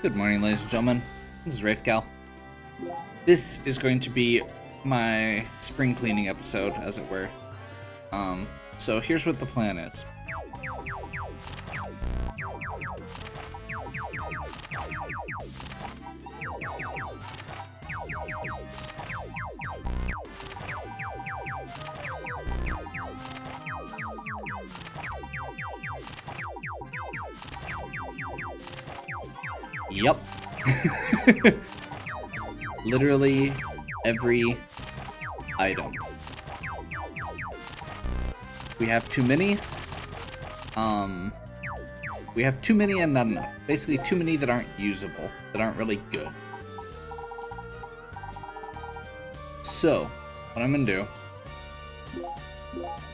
Good morning, ladies and gentlemen. This is Rafecal. This is going to be my spring cleaning episode, as it were. So here's what the plan is. Yep. Literally every item. We have too many. We have too many and not enough. Basically, too many that aren't usable, that aren't really good. So, what I'm gonna do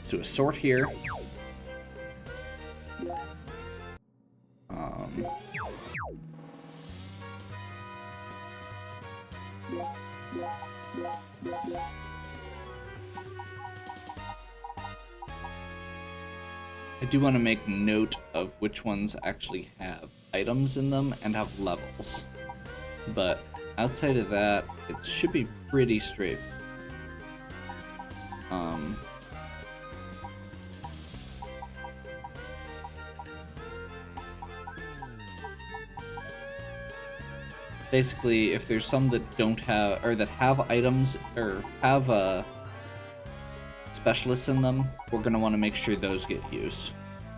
is do a sort here. I do want to make note of which ones actually have items in them and have levels. But outside of that, it should be pretty straight. Basically, if there's some that don't have, or that have items, or have specialists in them, we're going to want to make sure those get used.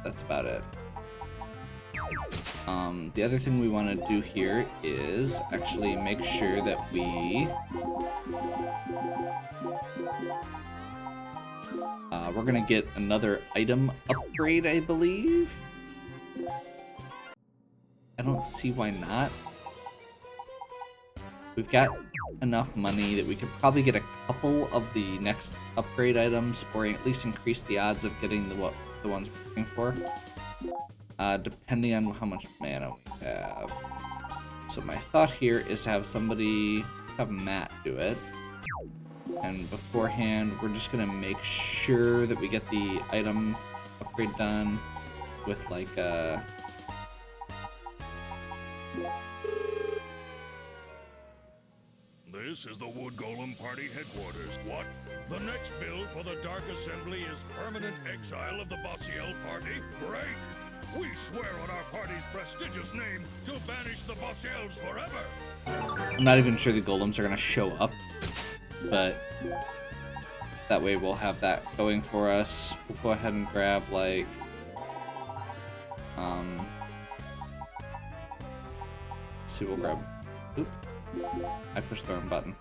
That's about it. The other thing we want to do here is actually make sure that we're going to get another item upgrade, I believe. I don't see why not. We've got enough money that we could probably get a couple of the next upgrade items, or at least increase the odds of getting the ones we're looking for, depending on how much mana we have. So my thought here is to have Matt do it, and beforehand we're just gonna make sure that we get the item upgrade done with like This is the Wood Golem Party headquarters. What? The next bill for the Dark Assembly is permanent exile of the Bossiel Party? Great! We swear on our party's prestigious name to banish the Bossiels forever! I'm not even sure the golems are gonna show up, but that way we'll have that going for us. We'll go ahead and grab like let's see, we'll grab oop. I pushed the wrong button.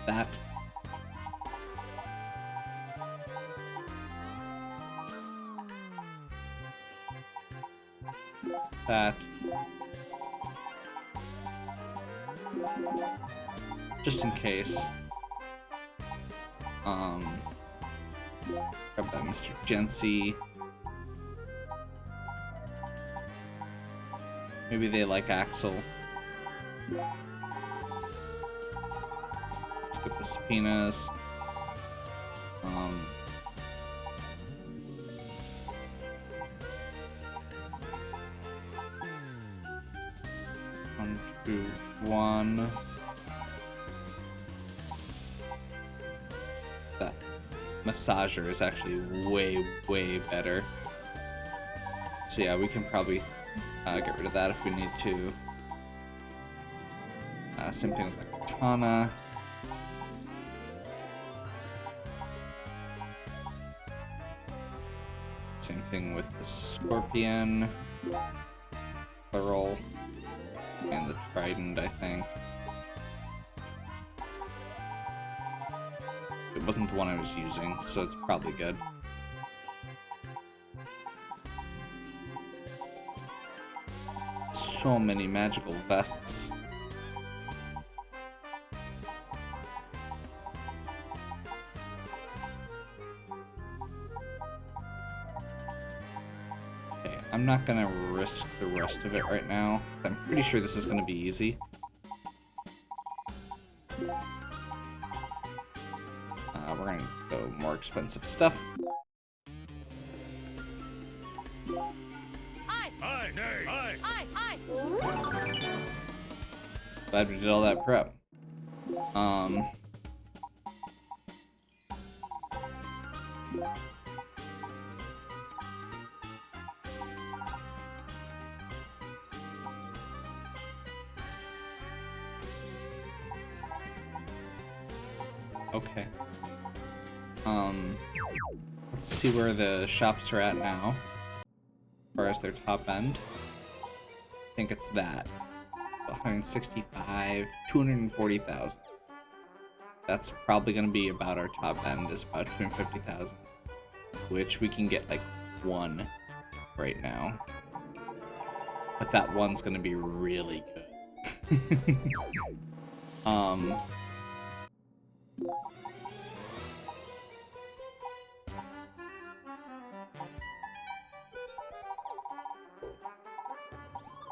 That. That. Just in case. Grab that Mr. Jency. Maybe they like Axel. Let's get the subpoenas. One, two, one. That massager is actually way, way better. So yeah, we can probably get rid of that if we need to. Same thing with the katana. Same thing with the scorpion. Plural. And the trident, I think. It wasn't the one I was using, so it's probably good. So many magical vests. Okay, I'm not gonna risk the rest of it right now. I'm pretty sure this is gonna be easy. We're gonna go more expensive stuff. Aye, nay. Aye. Aye, aye. Glad we did all that prep. Okay. Let's see where the shops are at now. As far as their top end. I think it's that. 165, 240,000. That's probably going to be about our top end, is about 250,000. Which we can get like one right now. But that one's going to be really good.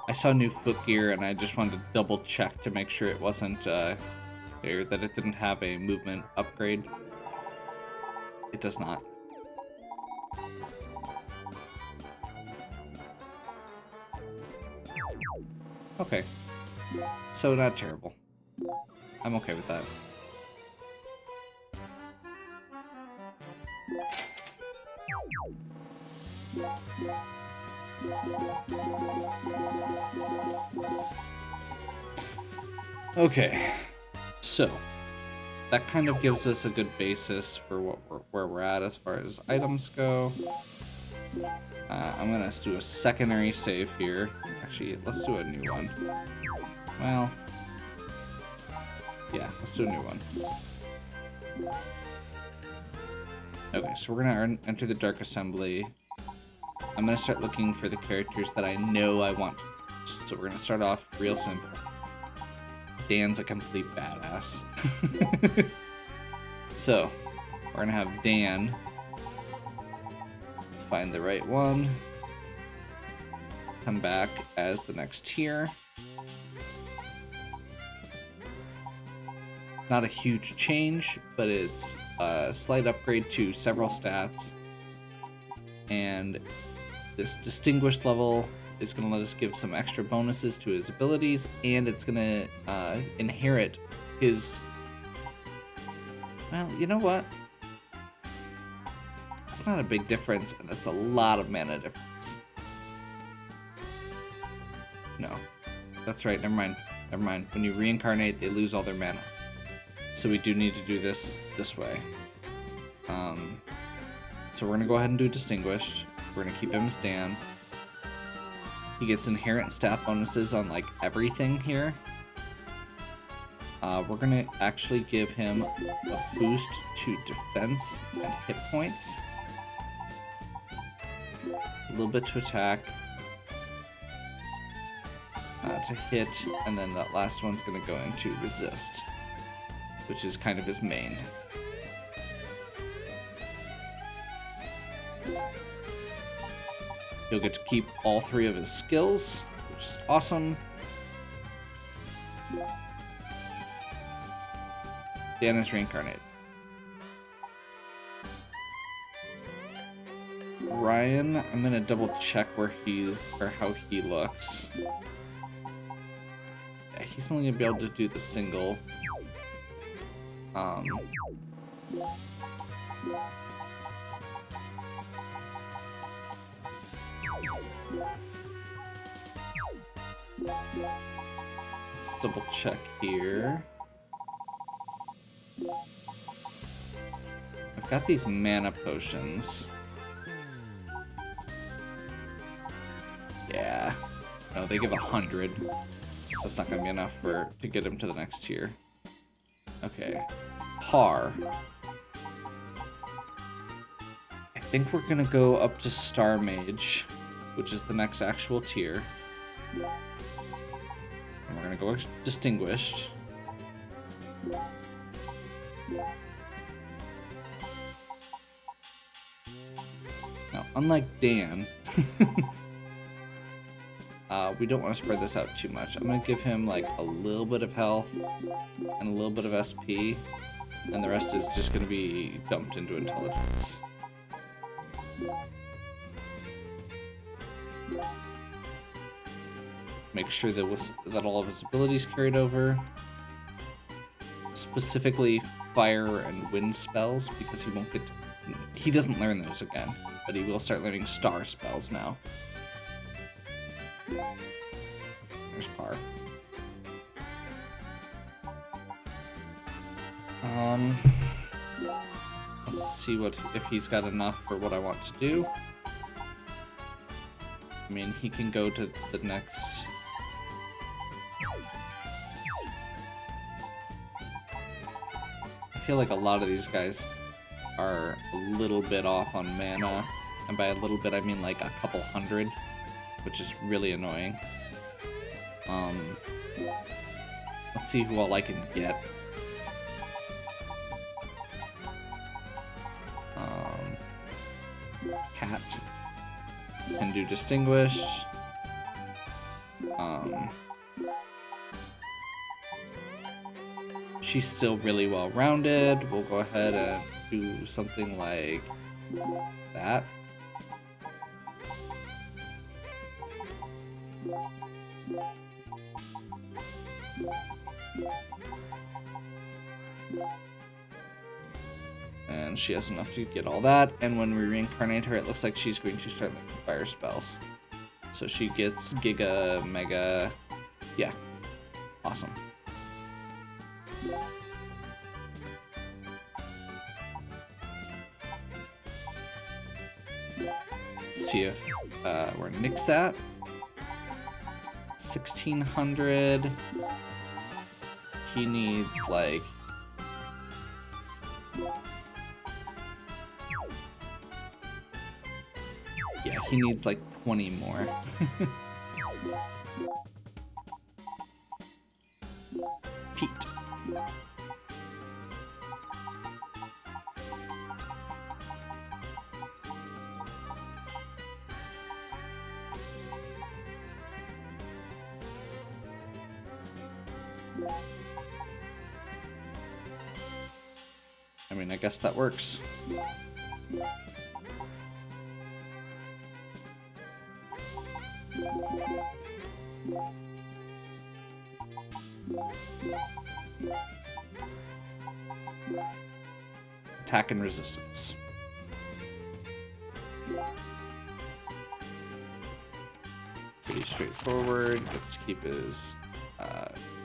I saw new footgear and I just wanted to double check to make sure it wasn't, or that it didn't have a movement upgrade. It does not. Okay. So not terrible. I'm okay with that. Okay, so that kind of gives us a good basis for where we're at as far as items go. I'm gonna do a secondary save here. Actually, let's do a new one. Well, yeah, let's do a new one. Okay, so we're gonna enter the Dark Assembly. I'm gonna start looking for the characters that I know I want. So we're gonna start off real simple. Dan's a complete badass. So, we're gonna have Dan. Let's find the right one. Come back as the next tier. Not a huge change, but it's a slight upgrade to several stats. And this distinguished level is going to let us give some extra bonuses to his abilities, and it's going to inherit his... Well, you know what? It's not a big difference, and it's a lot of mana difference. No. That's right, never mind. Never mind. When you reincarnate, they lose all their mana. So we do need to do this way. So we're going to go ahead and do Distinguished. We're going to keep him as Dan. He gets inherent stat bonuses on like everything here. We're going to actually give him a boost to defense and hit points. A little bit to attack. To hit, and then that last one's going to go into resist, which is kind of his main. He'll get to keep all three of his skills, which is awesome. Dan is reincarnated. Ryan, I'm gonna double check where how he looks. Yeah, he's only gonna be able to do the single. Let's double check here. I've got these mana potions. Yeah. No, they give 100. That's not gonna be enough to get him to the next tier. Okay. Par. I think we're gonna go up to Star Mage, which is the next actual tier. And we're gonna go Distinguished. Now, unlike Dan, we don't want to spread this out too much. I'm gonna give him like a little bit of health and a little bit of SP, and the rest is just gonna be dumped into intelligence. make sure that all of his abilities carried over. Specifically fire and wind spells, because he won't get to, he doesn't learn those again, but he will start learning star spells now. There's Par. Let's see if he's got enough for what I want to do. I mean, he can go to the next. I feel like a lot of these guys are a little bit off on mana, and by a little bit I mean like a couple hundred, which is really annoying. Let's see who all I can get. Cat can do Distinguish. She's still really well rounded. We'll go ahead and do something like that. And she has enough to get all that, and when we reincarnate her, it looks like she's going to start learning fire spells. So she gets Giga, Mega, yeah, awesome. Let's see if where Nick's at. 1600. He needs like he needs like 20 more. Pete. I mean, I guess that works. Attack and resistance. Pretty straightforward. Gets to keep his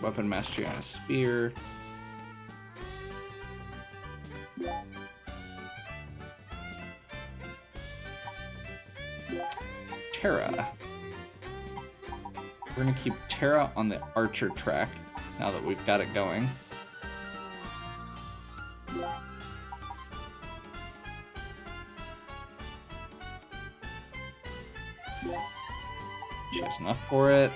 weapon mastery on his spear. Terra. We're gonna keep Terra on the archer track now that we've got it going. She has enough for it.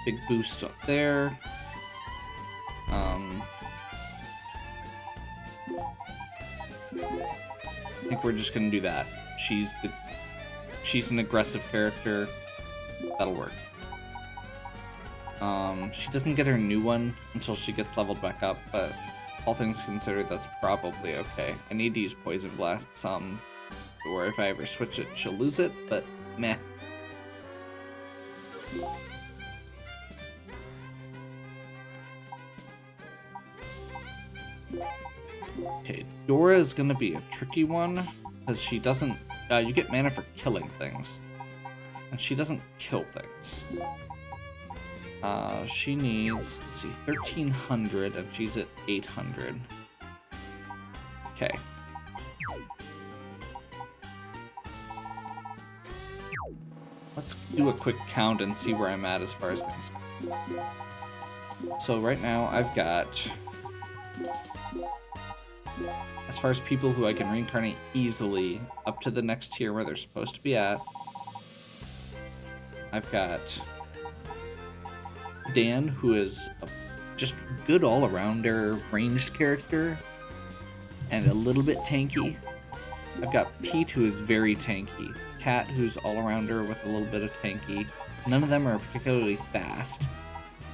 Big boost up there. I think we're just gonna do that. She's an aggressive character. That'll work. She doesn't get her new one until she gets leveled back up, but all things considered, that's probably okay. I need to use Poison Blast some, or if I ever switch it, she'll lose it, but meh. Okay, Dora is gonna be a tricky one, because she doesn't, you get mana for killing things, and she doesn't kill things. She needs, let's see, 1300, and she's at 800. Okay. Let's do a quick count and see where I'm at as far as things go. So right now I've got, as far as people who I can reincarnate easily up to the next tier where they're supposed to be at, I've got Dan, who is a just good all-arounder ranged character and a little bit tanky. I've got Pete, who is very tanky. Cat, who's all-arounder with a little bit of tanky. None of them are particularly fast.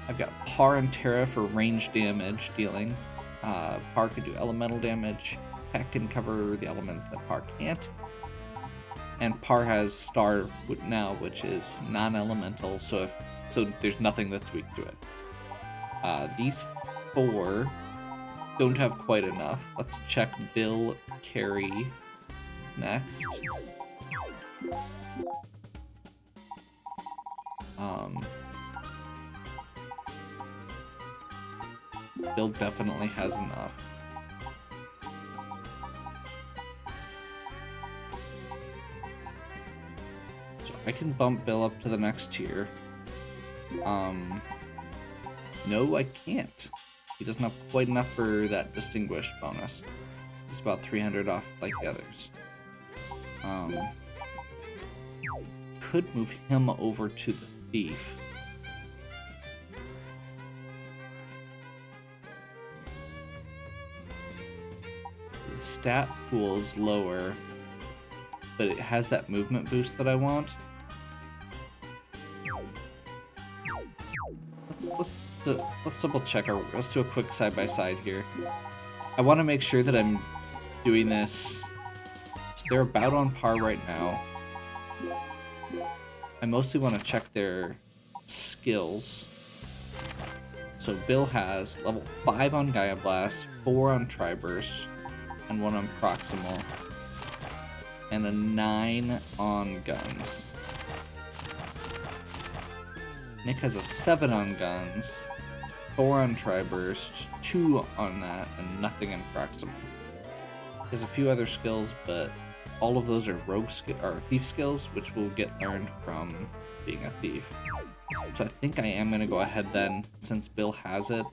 I've got Par and Terra for range damage dealing. Par can do elemental damage. Cat can cover the elements that Par can't. And Par has Star now, which is non-elemental, so there's nothing that's weak to it. These 4 don't have quite enough. Let's check Bill, Carrie next. Bill definitely has enough. So I can bump Bill up to the next tier. No, I can't. He doesn't have quite enough for that distinguished bonus. He's about 300 off like the others. Could move him over to the thief. The stat pool's lower, but it has that movement boost that I want. Let's double check let's do a quick side by side here. I want to make sure that I'm doing this. So they're about on par right now. I mostly want to check their skills. So Bill has level 5 on Gaia Blast, 4 on Tri-Burst, and 1 on Proximal, and a 9 on Guns. Nick has a 7 on Guns, 4 on Tri-Burst, 2 on that, and nothing in Proximal. He has a few other skills, but all of those are thief skills, which will get learned from being a thief. So I think I am going to go ahead then, since Bill has it.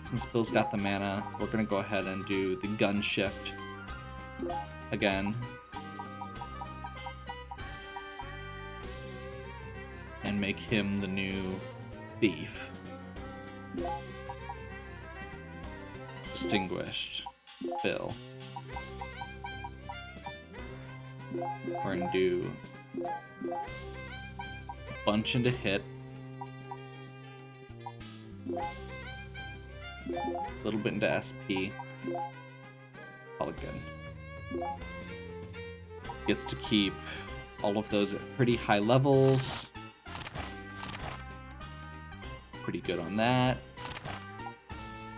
Since Bill's got the mana, we're going to go ahead and do the gun shift again. And make him the new thief. Distinguished Bill. We're gonna do a bunch into hit. A little bit into SP. All good. Gets to keep all of those at pretty high levels. Pretty good on that.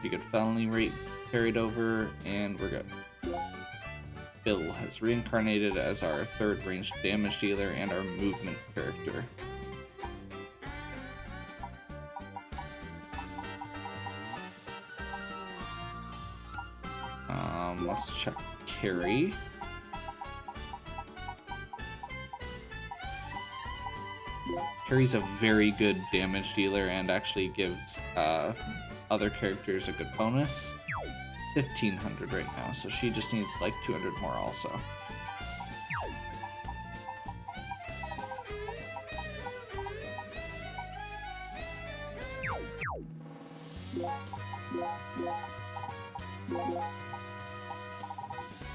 Pretty good felony rate carried over, and we're good. Bill has reincarnated as our 3rd ranged damage dealer and our movement character. Let's check Carrie. Carrie's a very good damage dealer and actually gives other characters a good bonus. 1,500 right now, so she just needs like 200 more also.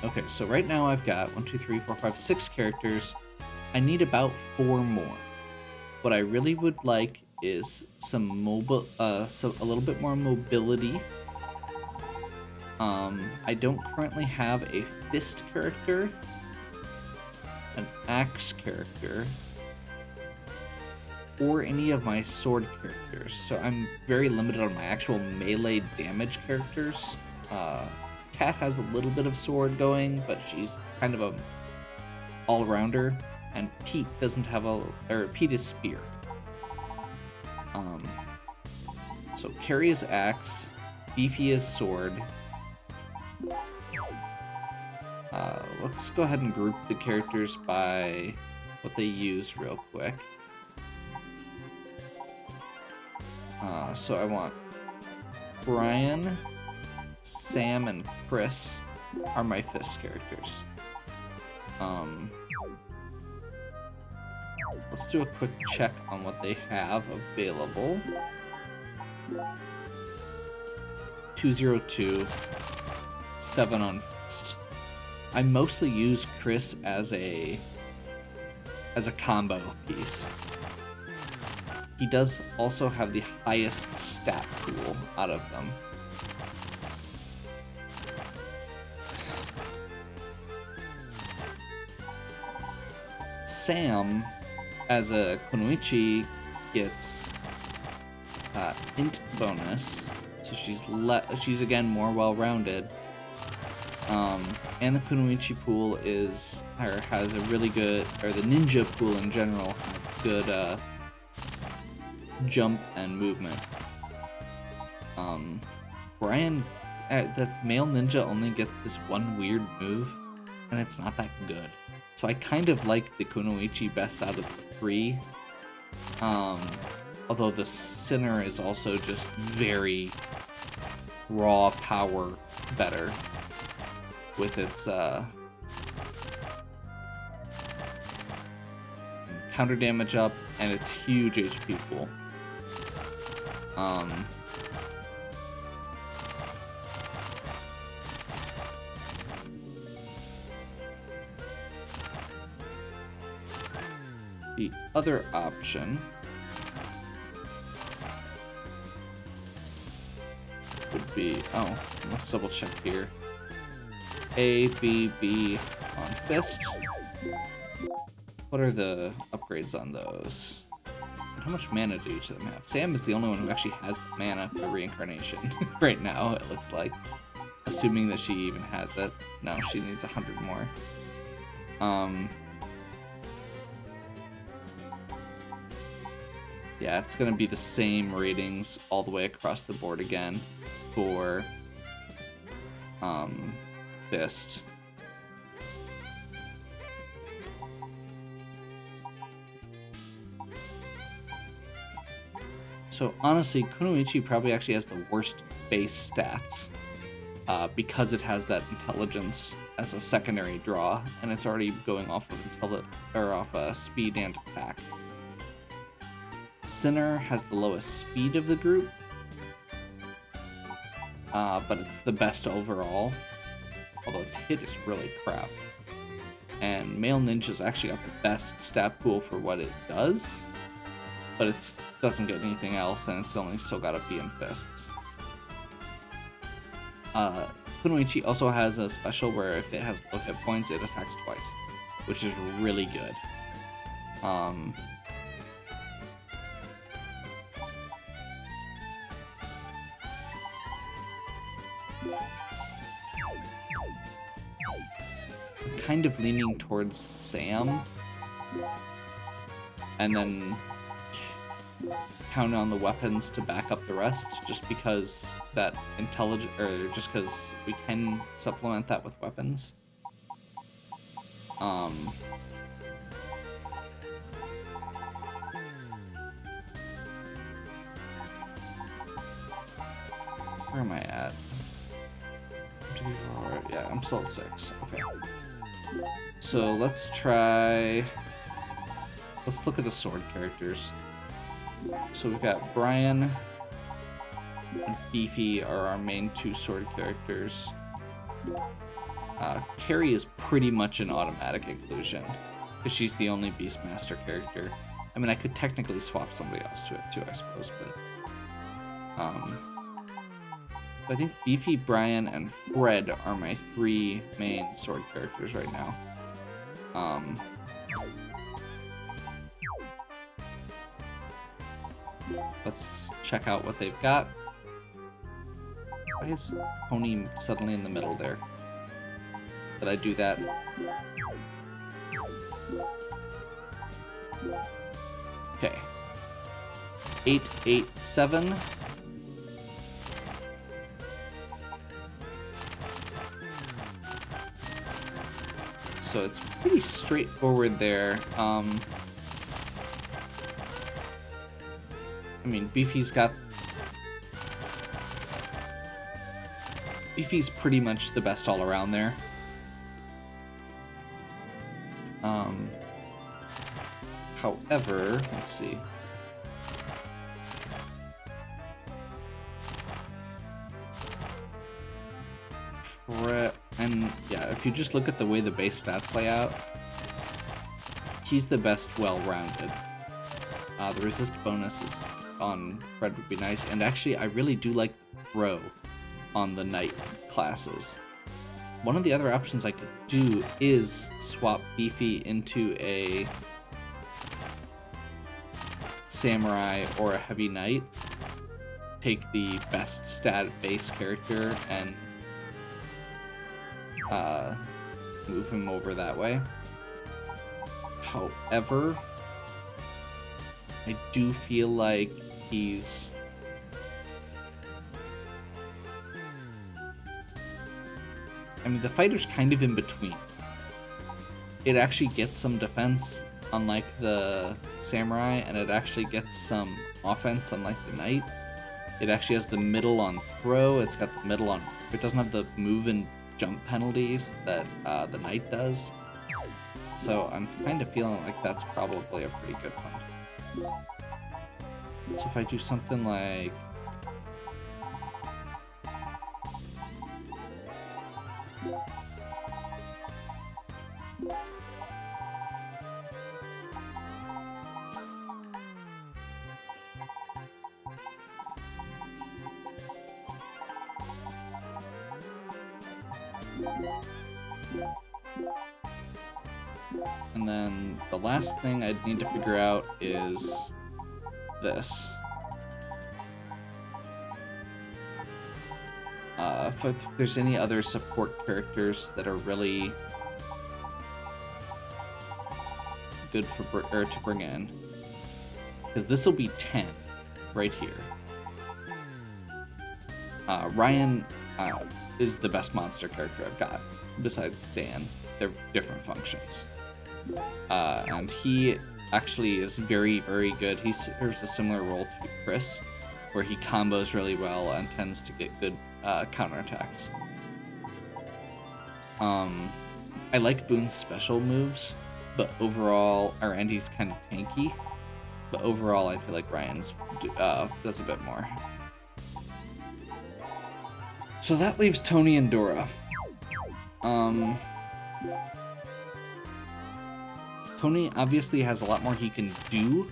Okay, so right now I've got 1, 2, 3, 4, 5, 6 characters. I need about 4 more. What I really would like is a little bit more mobility. I don't currently have a fist character, an axe character, or any of my sword characters, so I'm very limited on my actual melee damage characters. Kat has a little bit of sword going, but she's kind of a all-rounder, and Pete doesn't have Pete is spear. So Carrie is axe, Beefy is sword. Let's go ahead and group the characters by what they use real quick. So I want Brian, Sam, and Chris are my fist characters. Let's do a quick check on what they have available. 202, 7 on fist. I mostly use Chris as a combo piece. He does also have the highest stat pool out of them. Sam, as a Kunoichi, gets int bonus, so she's again more well-rounded. And the Kunoichi pool has a really good, or the ninja pool in general, have good jump and movement. Brian, the male ninja only gets this one weird move, and it's not that good. So I kind of like the Kunoichi best out of the three. Although the Sinner is also just very raw power better with its counter damage up and its huge HP pool. The other option would be, let's double check here. A, B, B on Fist. What are the upgrades on those? And how much mana do each of them have? Sam is the only one who actually has the mana for Reincarnation right now, it looks like. Assuming that she even has it. No, she needs 100 more. Yeah, it's gonna be the same ratings all the way across the board again for Fist. So honestly, Kunoichi probably actually has the worst base stats because it has that intelligence as a secondary draw, and it's already going off of speed and attack. Sinner has the lowest speed of the group, but it's the best overall, although its hit is really crap. And Male Ninja's actually got the best stat pool for what it does, but it doesn't get anything else, and it's only still got a B in Fists. Kunoichi also has a special where if it has low hit points, it attacks twice, which is really good. Kind of leaning towards Sam, and then count on the weapons to back up the rest, just because that just because we can supplement that with weapons. Where am I at? Yeah, I'm still at 6. Okay. So let's look at the sword characters. So we've got Brian and Beefy are our main 2 sword characters. Carrie is pretty much an automatic inclusion, because she's the only Beastmaster character. I mean, I could technically swap somebody else to it too, I suppose, but I think Beefy, Brian, and Fred are my 3 main sword characters right now. Let's check out what they've got. Why is Tony suddenly in the middle there? Did I do that? Okay. 8, 8, 7. So it's pretty straightforward there. I mean, Beefy's pretty much the best all around there. However, let's see. And yeah, if you just look at the way the base stats lay out, he's the best well-rounded. The resist bonus on Fred would be nice, and actually I really do like throw on the knight classes. One of the other options I could do is swap Beefy into a samurai or a heavy knight, take the best stat base character and move him over that way. However, I do feel like he's... I mean, the fighter's kind of in between. It actually gets some defense, unlike the samurai, and it actually gets some offense, unlike the knight. It actually has the middle on throw. It's got the middle on... It doesn't have the move and jump penalties that the knight does. So I'm kind of feeling like that's probably a pretty good one. So if I do something like... And then the last thing I'd need to figure out is this. If there's any other support characters that are really good for to bring in, because this will be 10 right here. Ryan is the best monster character I've got besides Dan. They're different functions. And he actually is very, very good. He serves a similar role to Chris, where he combos really well and tends to get good counterattacks. I like Boone's special moves, but overall, and he's kind of tanky, but overall I feel like Ryan's does a bit more. So that leaves Tony and Dora. Tony obviously has a lot more he can do,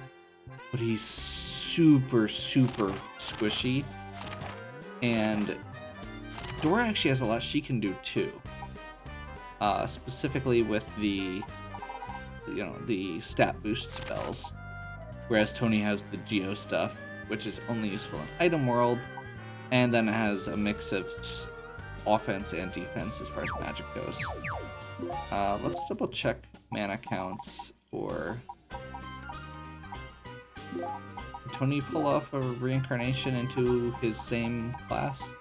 but he's super, super squishy. And Dora actually has a lot she can do too. Specifically with the stat boost spells. Whereas Tony has the Geo stuff, which is only useful in Item World, and then it has a mix of offense and defense as far as magic goes. Let's double check mana counts for... Can Tony pull off a reincarnation into his same class?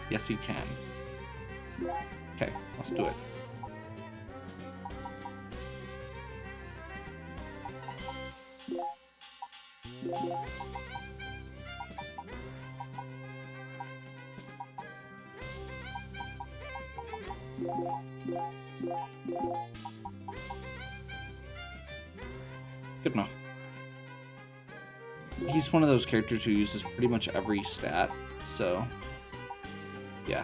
Yes, he can. Okay, let's do it. Good enough. He's one of those characters who uses pretty much every stat, so yeah.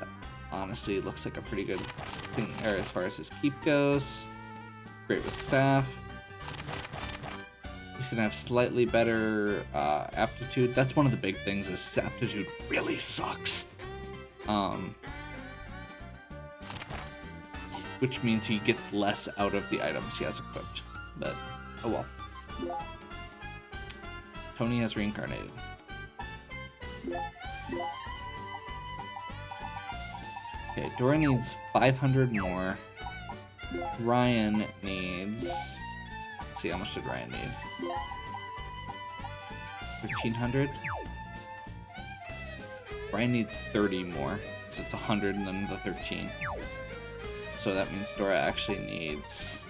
That honestly looks like a pretty good thing there as far as his keep goes. Great with staff. He's gonna have slightly better aptitude. That's one of the big things, is his aptitude really sucks. Which means he gets less out of the items he has equipped. But, oh well. Tony has reincarnated. Okay, Dora needs 500 more. Ryan needs... Let's see, how much did Ryan need? 1,300? Ryan needs 30 more, because it's 100 and then the 13. So that means Dora actually needs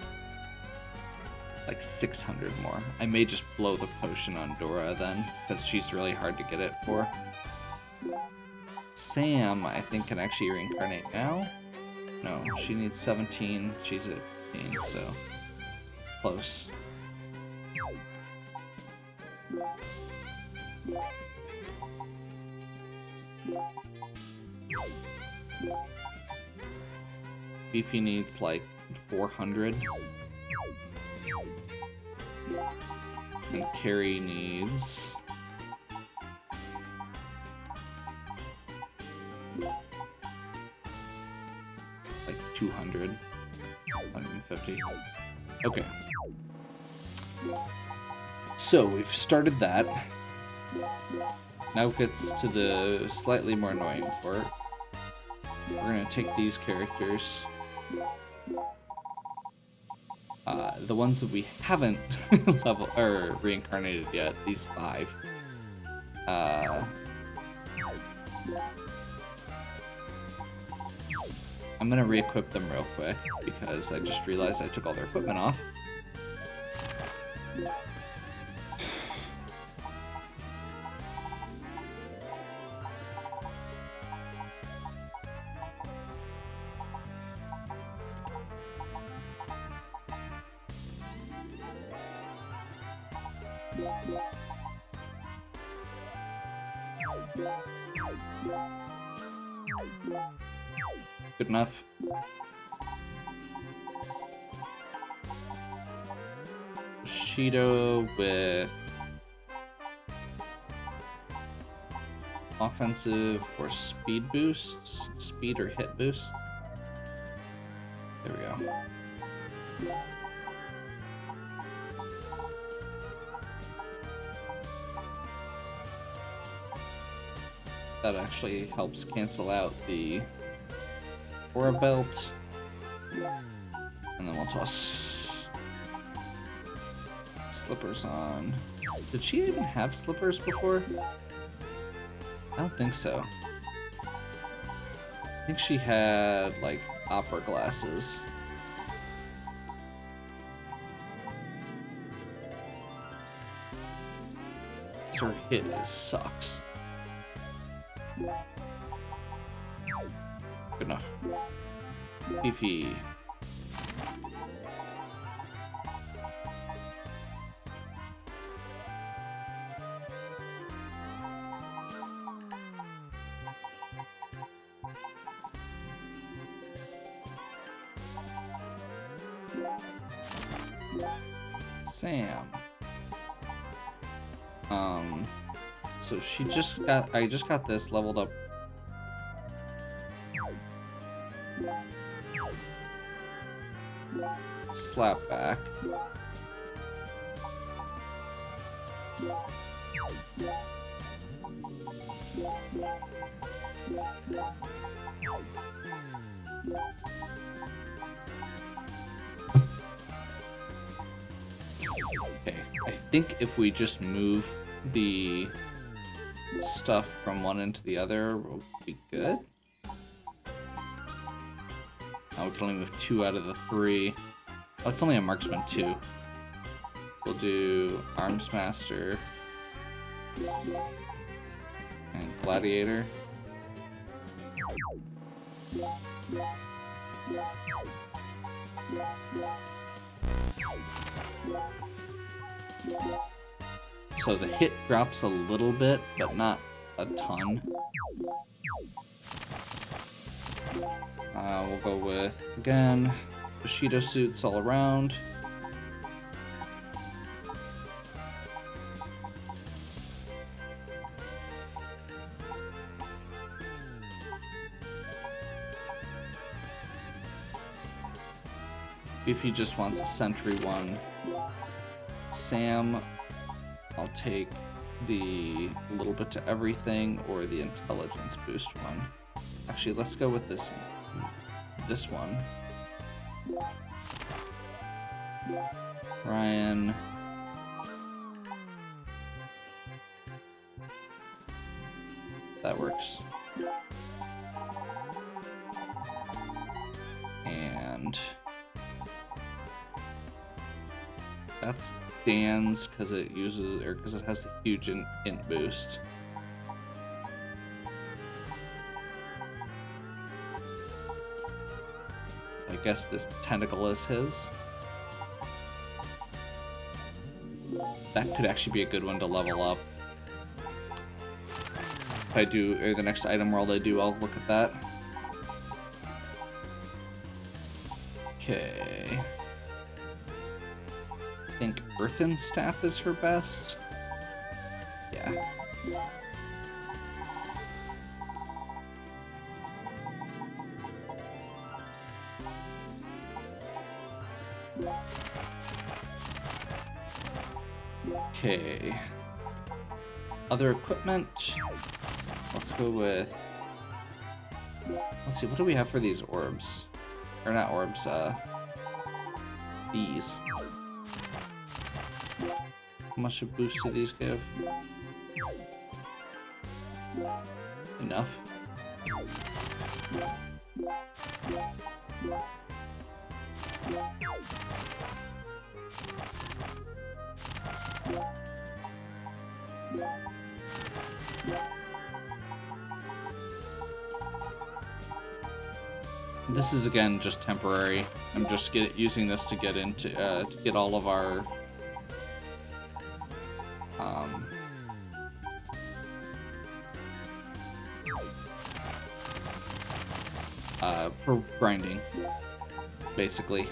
like 600 more. I may just blow the potion on Dora then, because she's really hard to get it for. Sam, I think, can actually reincarnate now. No, she needs 17. She's at 15, so close. Beefy needs like 400. And Carrie needs... like 200. 150. Okay. So we've started that. Now it gets to the slightly more annoying part. We're gonna take these characters. The ones that we haven't level or reincarnated yet, these 5. I'm gonna re-equip them real quick because I just realized I took all their equipment off. Good enough. Bushido with offensive or speed boosts, speed or hit boosts. There we go. That actually helps cancel out the aura belt. And then we'll toss slippers on. Did she even have slippers before? I don't think so. I think she had, like, opera glasses. Her hit sucks. Good enough. Beefy. Sam. So she just got, I just got this leveled up. Slap back. Okay, I think if we just move the stuff from one into the other, we'll be good. Oh, we can only move 2 out of the 3. Oh, it's only a marksman 2. We'll do Arms Master and Gladiator. So the hit drops a little bit, but not a ton. We'll go with, again, Bushido suits all around. If he just wants a sentry one. Sam, I'll take the little bit to everything or the intelligence boost one. Actually, let's go with this one. Ryan. That works. And that's Dan's because it uses, or because it has the huge int boost. I guess this tentacle is his. That could actually be a good one to level up. If I do, or the next item world I do, I'll look at that. Okay. I think Earthen Staff is her best. Yeah. Okay. Other equipment. Let's go with... Let's see, what do we have for these orbs? Or not orbs, these. How much a boost do these give? Enough. This is again just temporary. I'm just using this to get into to get all of our for grinding, basically.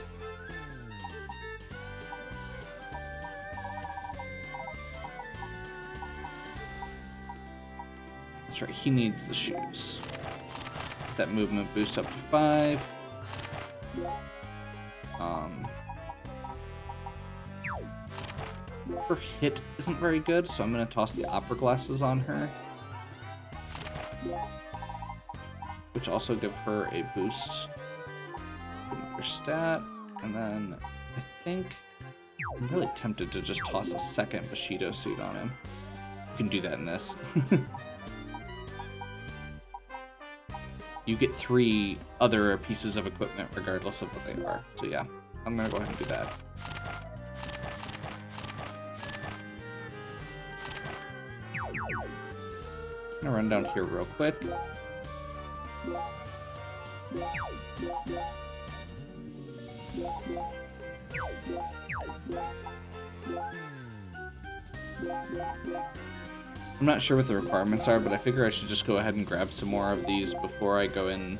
That's right, he needs the shoes. That movement boost up to 5. Her hit isn't very good, so I'm going to toss the opera glasses on her, which also give her a boost to another stat. And then I think I'm really tempted to just toss a second Bushido suit on him. You can do that in this. You get 3 other pieces of equipment regardless of what they are. So yeah, I'm gonna go ahead and do that. I'm gonna run down here real quick. I'm not sure what the requirements are, but I figure I should just go ahead and grab some more of these before I go in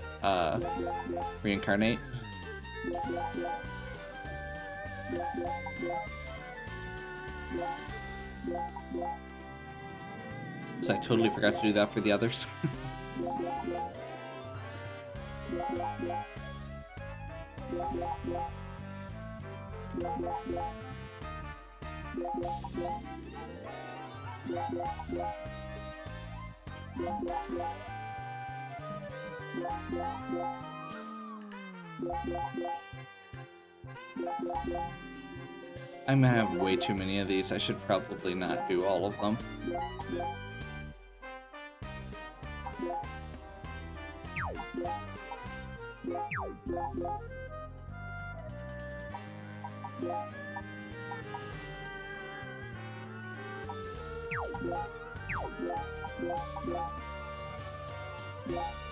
reincarnate. So I totally forgot to do that for the others. I'm gonna have way too many of these. I should probably not do all of them.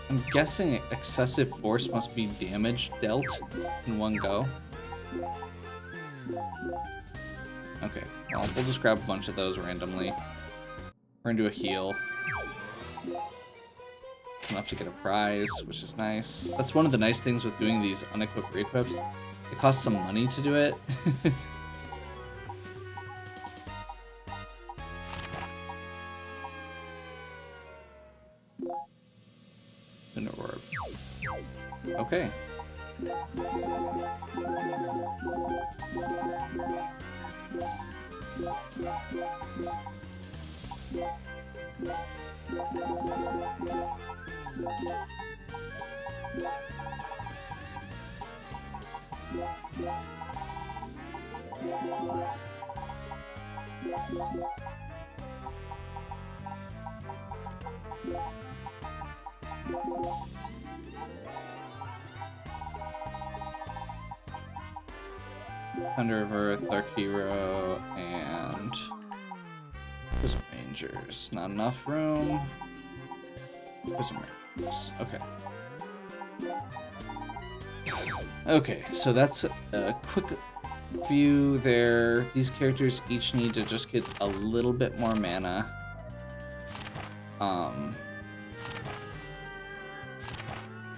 I'm guessing excessive force must be damage dealt in one go. Okay, well, we'll just grab a bunch of those randomly. We're gonna do a heal. It's enough to get a prize, which is nice. That's one of the nice things with doing these unequipped re-equips. It costs some money to do it. An orb. Okay. Thunder of Earth, Dark Hero, and Prism Rangers. Not enough room. Prism Rangers. Okay. Okay, so that's a quick view there. These characters each need to just get a little bit more mana.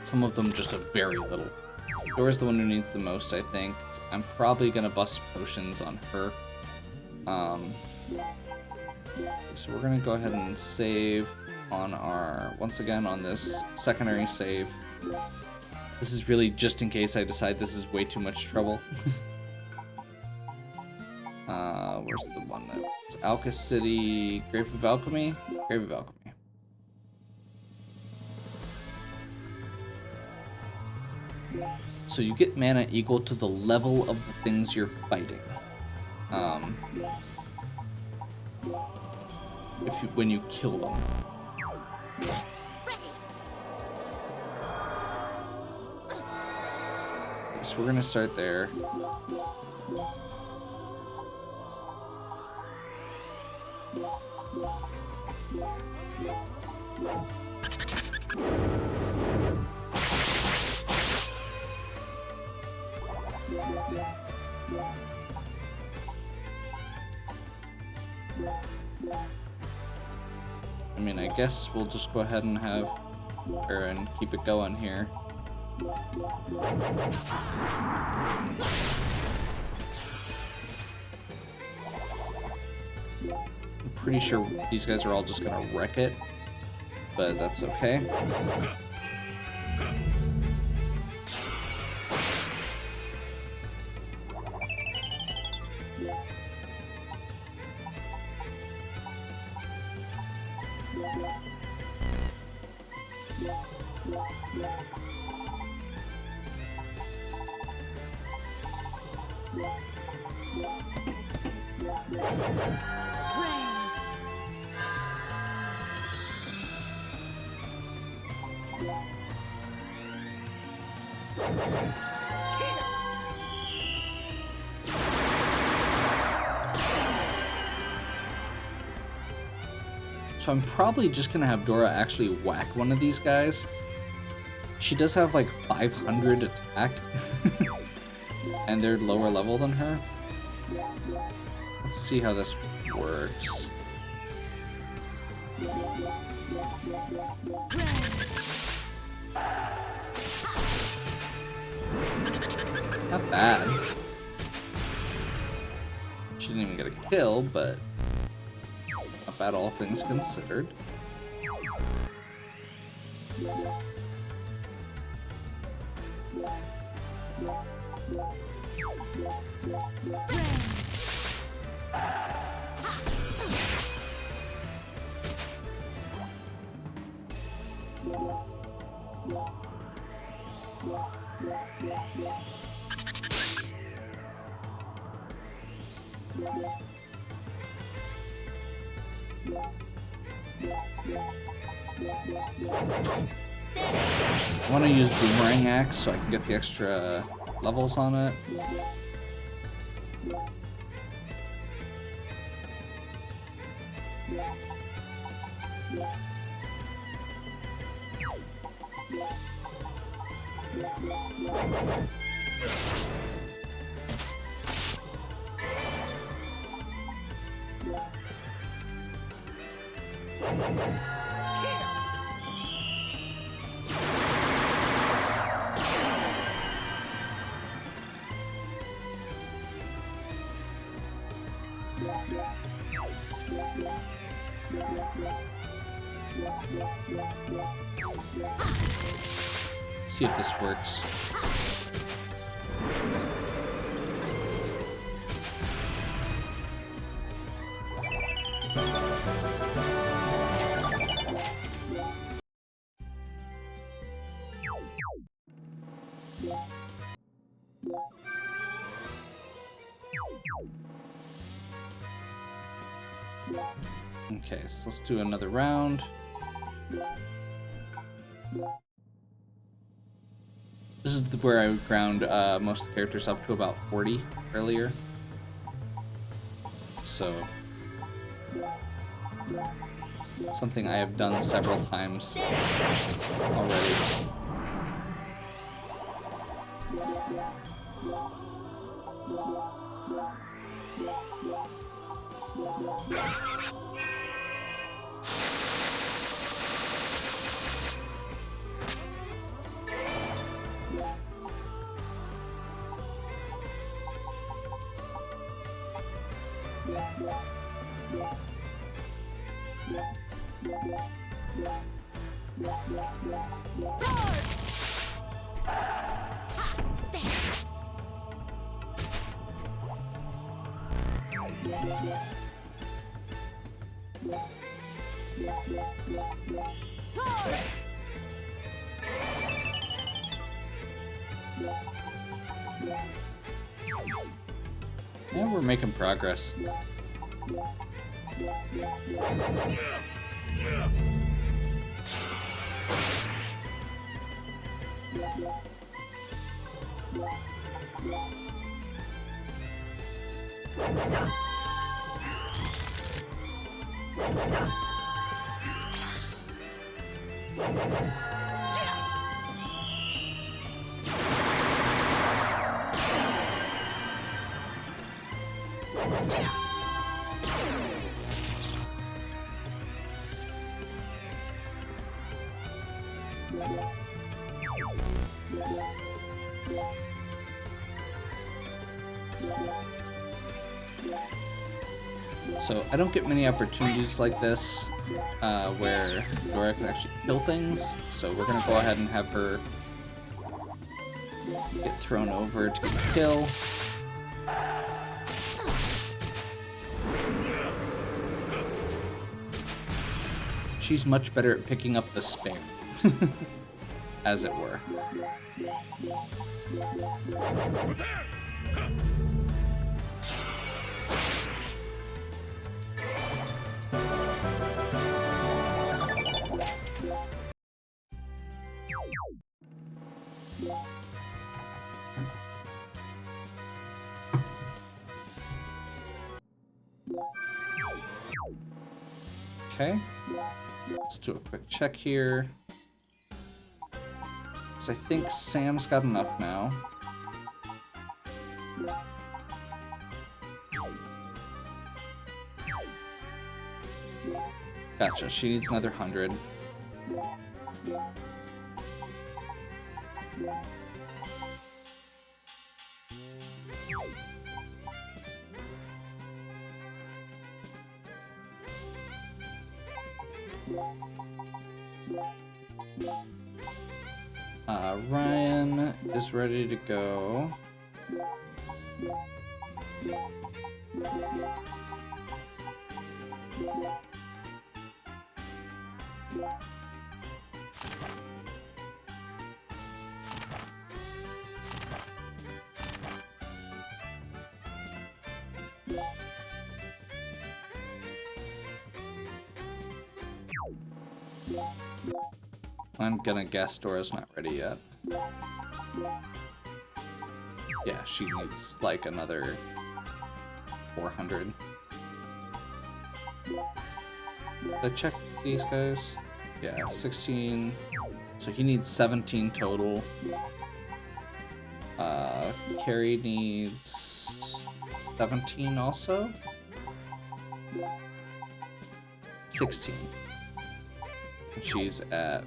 Some of them just a very little. Dora's the one who needs the most, I think. I'm probably gonna bust potions on her. So we're gonna go ahead and save on our, once again, on this secondary save. This is really just in case I decide this is way too much trouble. where's the one that was Alka City, Grave of Alchemy? Grave of Alchemy. So you get mana equal to the level of the things you're fighting. When you kill them. So we're gonna start there. I mean, I guess we'll just go ahead and and keep it going here. I'm pretty sure these guys are all just gonna wreck it, but that's okay. So I'm probably just gonna have Dora actually whack one of these guys. She does have like 500 attack, and they're lower level than her. Let's see how this works. Not bad. She didn't even get a kill, but not bad all things considered. I want to use Boomerang Axe so I can get the extra levels on it. Let's see if this works. Okay, so let's do another round. This is where I would ground most of the characters up to about 40 earlier. So, something I have done several times already. Yeah, we're making progress. So I don't get many opportunities like this where Dora can actually kill things, so we're gonna go ahead and have her get thrown over to get the kill. She's much better at picking up the spam, as it were. Okay, let's do a quick check here. So I think Sam's got enough now. Gotcha, she needs another 100. Ryan is ready to go. I'm gonna guess Dora's not ready yet. Yeah, she needs like another 400. Did I check these guys? Yeah, 16. So he needs 17 total. Carrie needs 17 also. 16. And she's at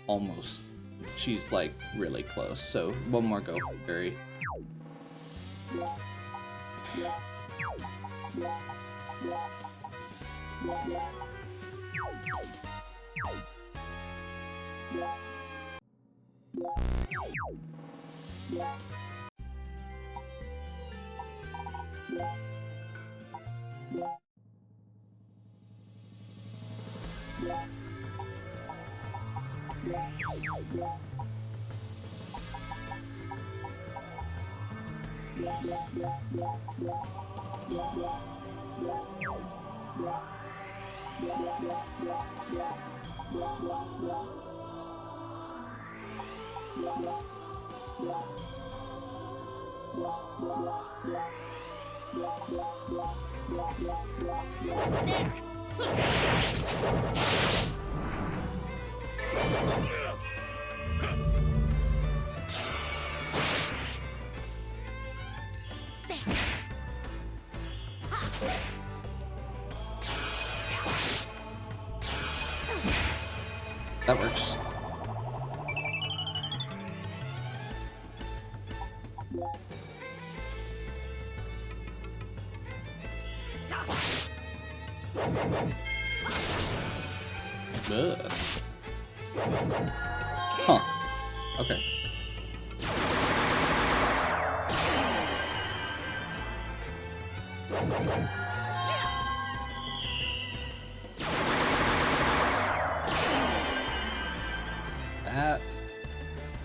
almost, she's like really close, so one more go for Barry. That works. Ugh. Huh. Okay.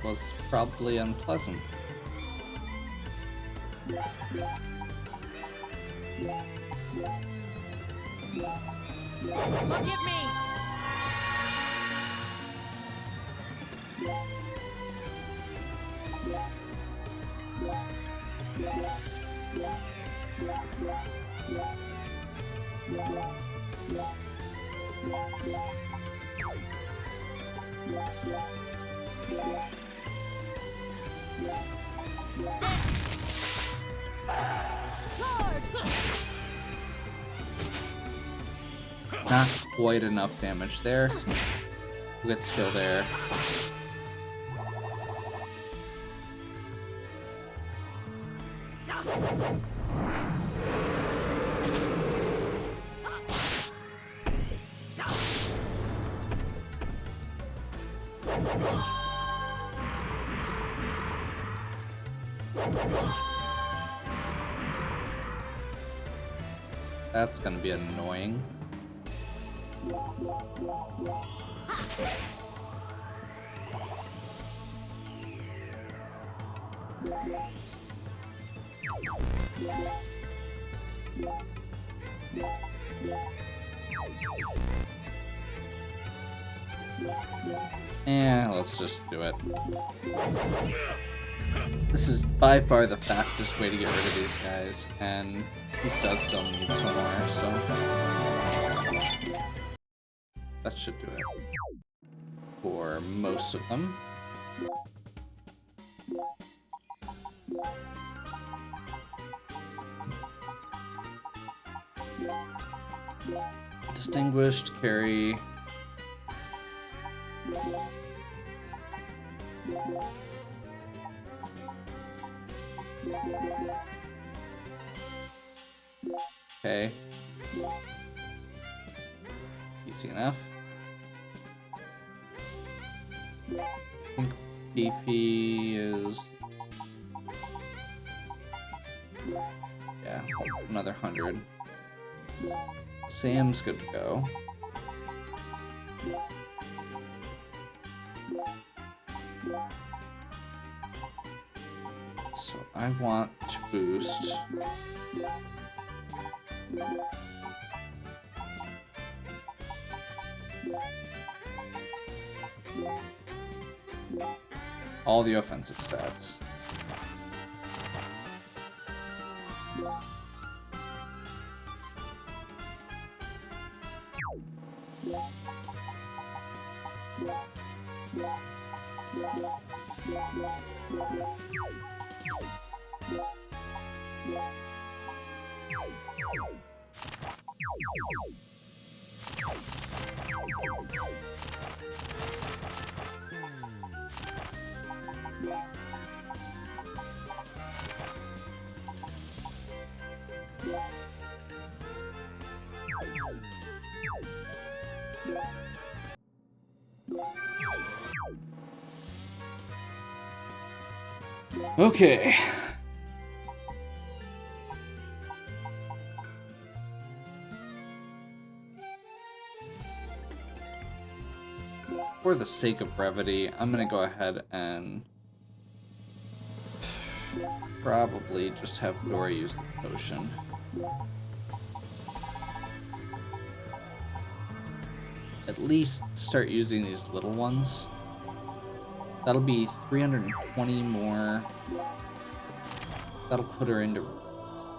was probably unpleasant. Look at me! Not quite enough damage there. We'll get the kill there. That's gonna be annoying. Yeah, let's just do it. This is by far the fastest way to get rid of these guys, and this does still need somewhere, so that should do it for most of them. Distinguished, carry. Okay. Easy enough. I think Beefy is... yeah, another 100. Sam's good to go. So I want to boost all the offensive stats. Okay. For the sake of brevity, I'm gonna go ahead and probably just have Dora use the potion. At least start using these little ones. That'll be 320 more. That'll put her into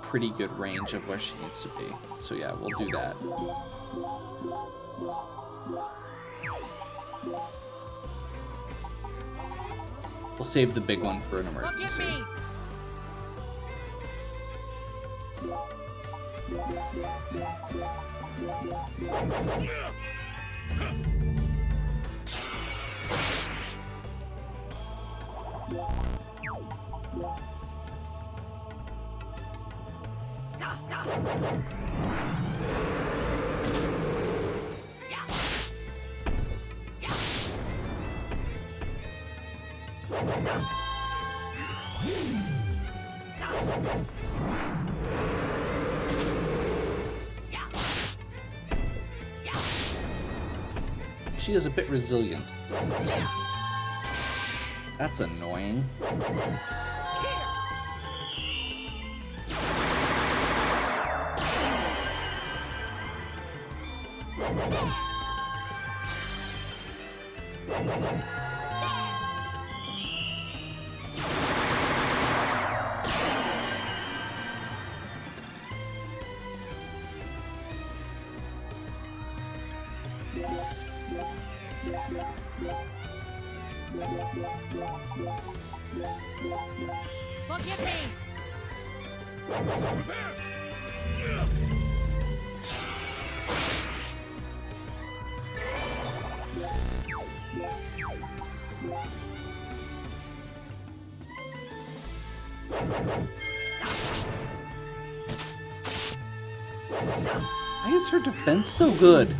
pretty good range of where she needs to be. So yeah, we'll do that. We'll save the big one for an emergency. She is a bit resilient. That's annoying. Forgive me! Why is her defense so good?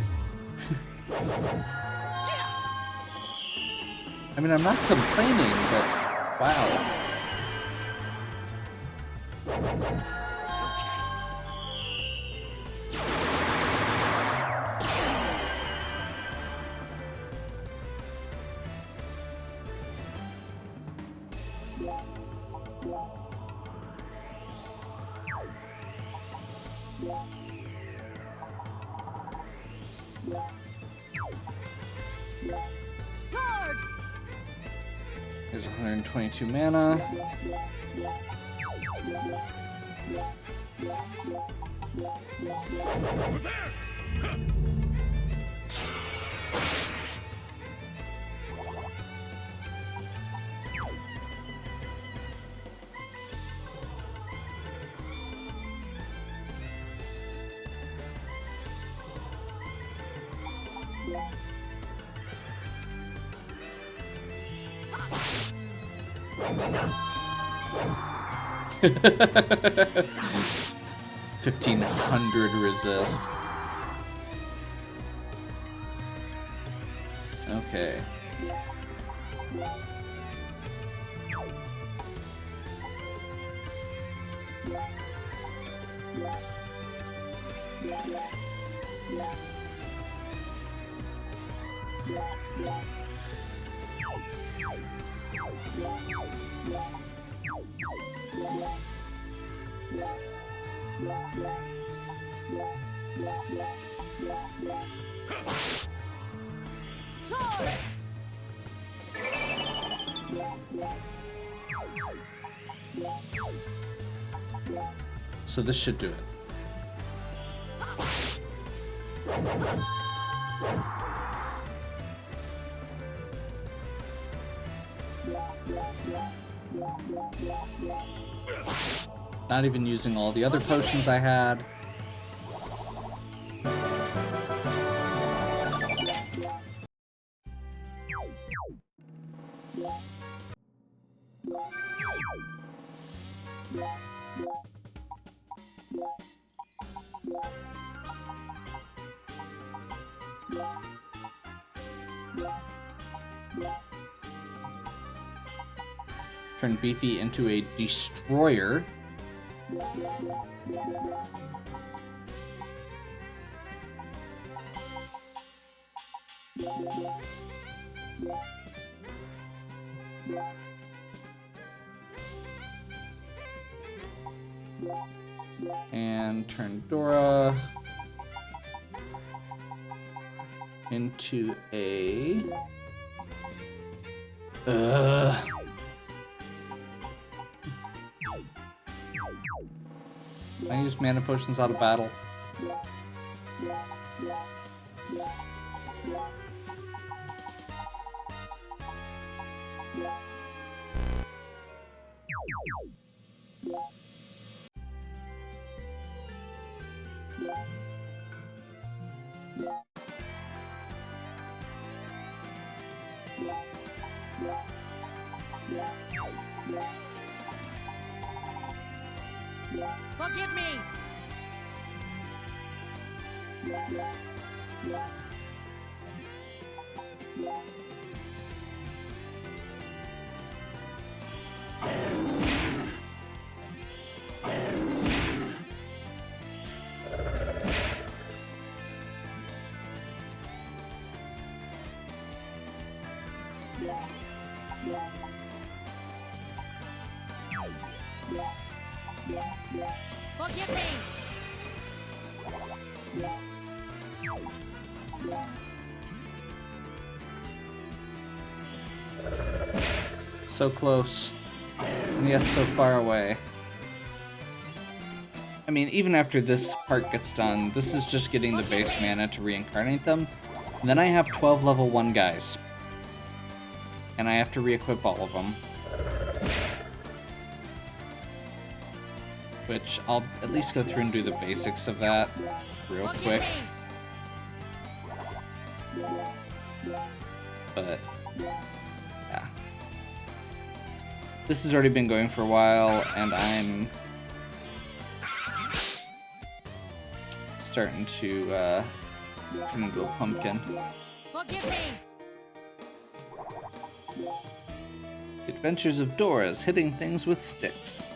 I mean, I'm not complaining, but wow. Guard! There's 122 mana. $1,500 resist. Okay. So this should do it. Not even using all the other potions I had. Turn Beefy into a destroyer. And turn Dora into a... Can I use mana potions out of battle? Forgive me! Forgive me! So close, and yet so far away. I mean, even after this part gets done, this is just getting the base mana to reincarnate them. And then I have 12 level 1 guys. And I have to re-equip all of them. Which I'll at least go through and do the basics of that real quick. But, yeah. This has already been going for a while, and I'm starting to turn into a pumpkin. Forgive me! The Adventures of Dora's hitting things with sticks.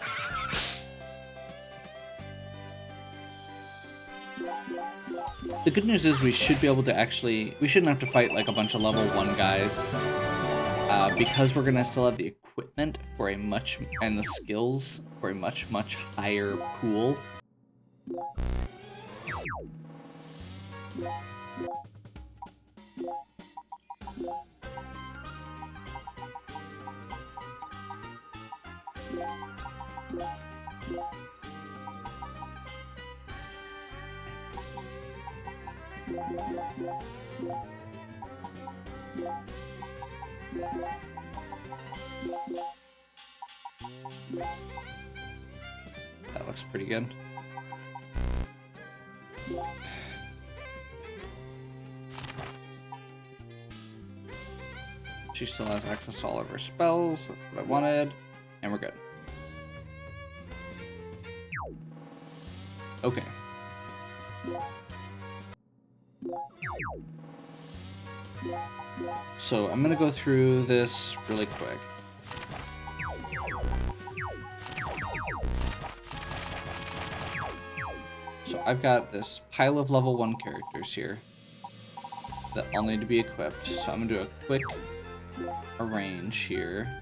The good news is we should be able to we shouldn't have to fight like a bunch of level 1 guys. Because we're gonna still have the equipment for and the skills for a much higher pool. That looks pretty good. She still has access to all of her spells. That's what I wanted. And we're good. Okay. So I'm gonna go through this really quick. So I've got this pile of level 1 characters here that all need to be equipped. So I'm gonna do a quick arrange here.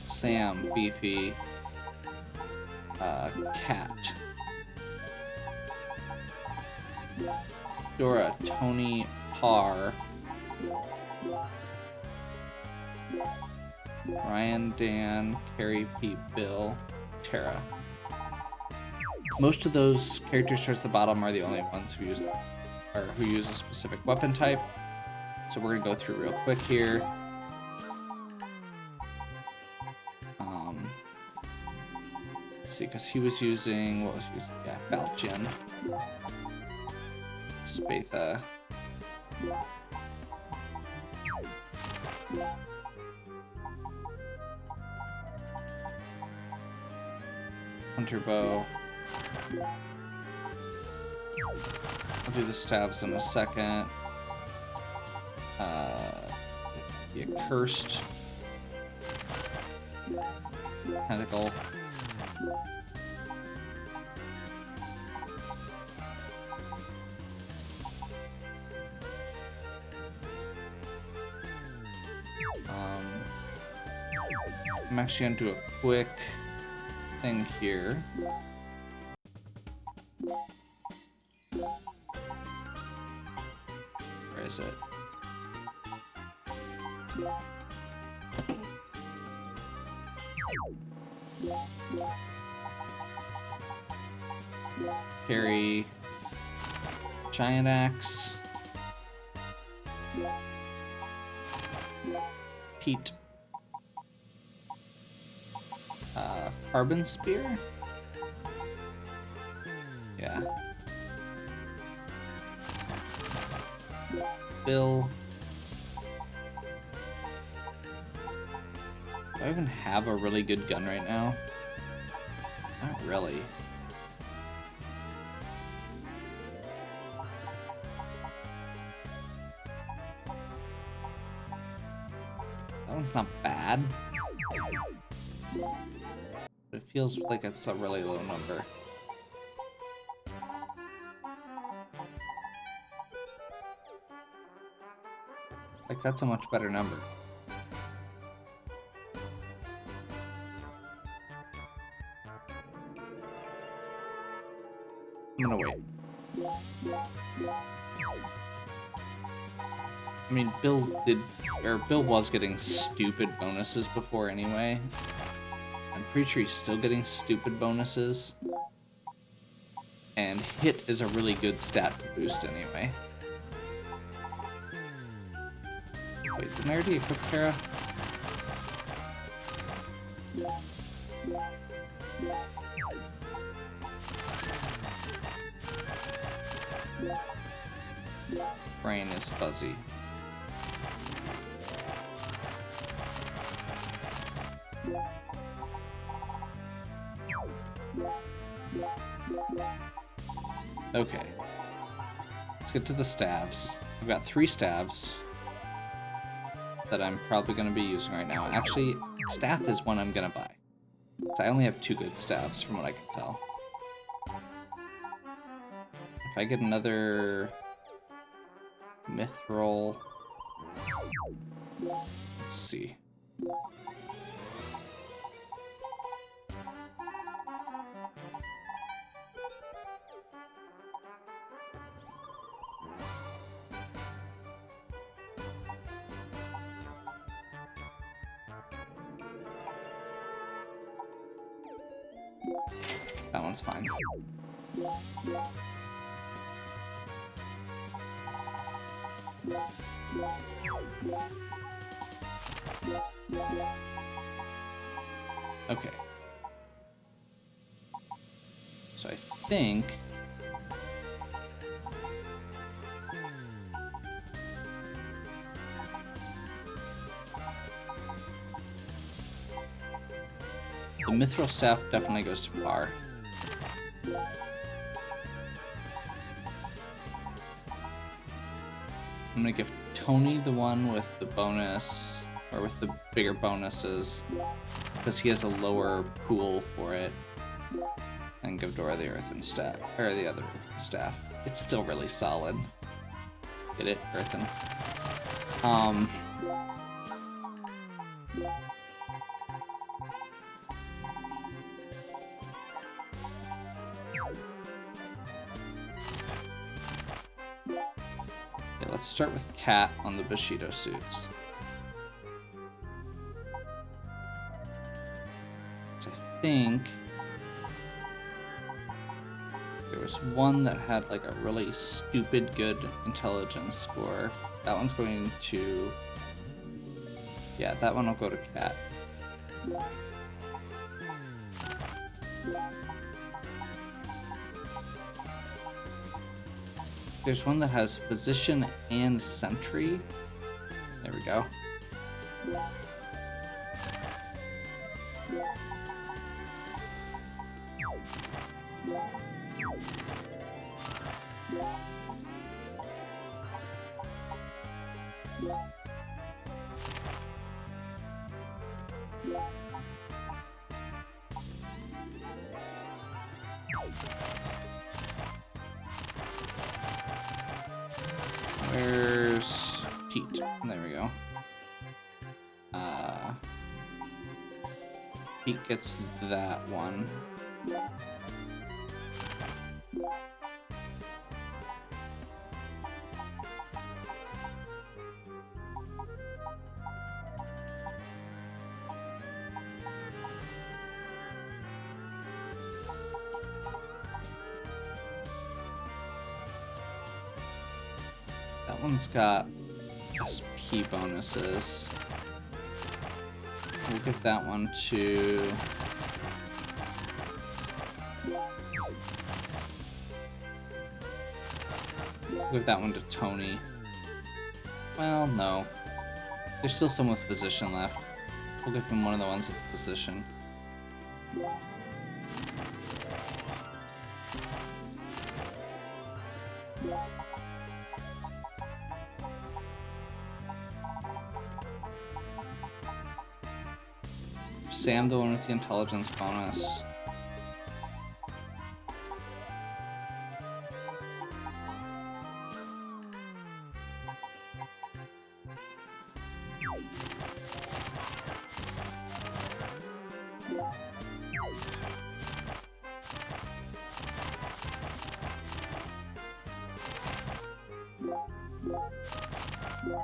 Sam, Beefy, Cat, Dora, Tony, Parr, Ryan, Dan, Carrie, Pete, Bill, Tara. Most of those characters towards the bottom are the only ones who use a specific weapon type. So we're gonna go through real quick here. Let's see, because he was using Falchion, Spatha. Hunter Bow. I'll do the stabs in a second. The Accursed Tentacle. I'm actually going to do a quick thing here. Where is it? Carry Giant Axe. Pete. Carbon Spear? Yeah. Bill. Do I even have a really good gun right now? Not really. That one's not bad. But it feels like it's a really low number. Like, that's a much better number. I'm gonna wait. I mean, Bill was getting stupid bonuses before anyway. I'm pretty sure he's still getting stupid bonuses. And hit is a really good stat to boost anyway. Wait, didn't I already equip Kara? Brain is fuzzy. Okay. Let's get to the staves. I've got 3 staves that I'm probably going to be using right now. Actually, staff is one I'm going to buy. So I only have 2 good staves from what I can tell. If I get another mithril, let's see. That one's fine. Okay. So I think the mithril staff definitely goes to par. I'm gonna give Tony the one with the bonus, or with the bigger bonuses, because he has a lower pool for it. And give Dora the earthen staff, or the other earthen staff. It's still really solid. Get it, earthen. Let's start with Cat on the Bushido suits. So I think there was one that had like a really stupid good intelligence score. That one's going to... Yeah, that one will go to Cat. There's one that has Physician and Sentry. There we go. Where's Pete? There we go. Pete gets that one. That one's got SP bonuses. We'll give that one to... We'll give that one to Tony. Well, no. There's still some with Physician left. We'll give him one of the ones with Physician. Sam, the one with the intelligence bonus. Okay.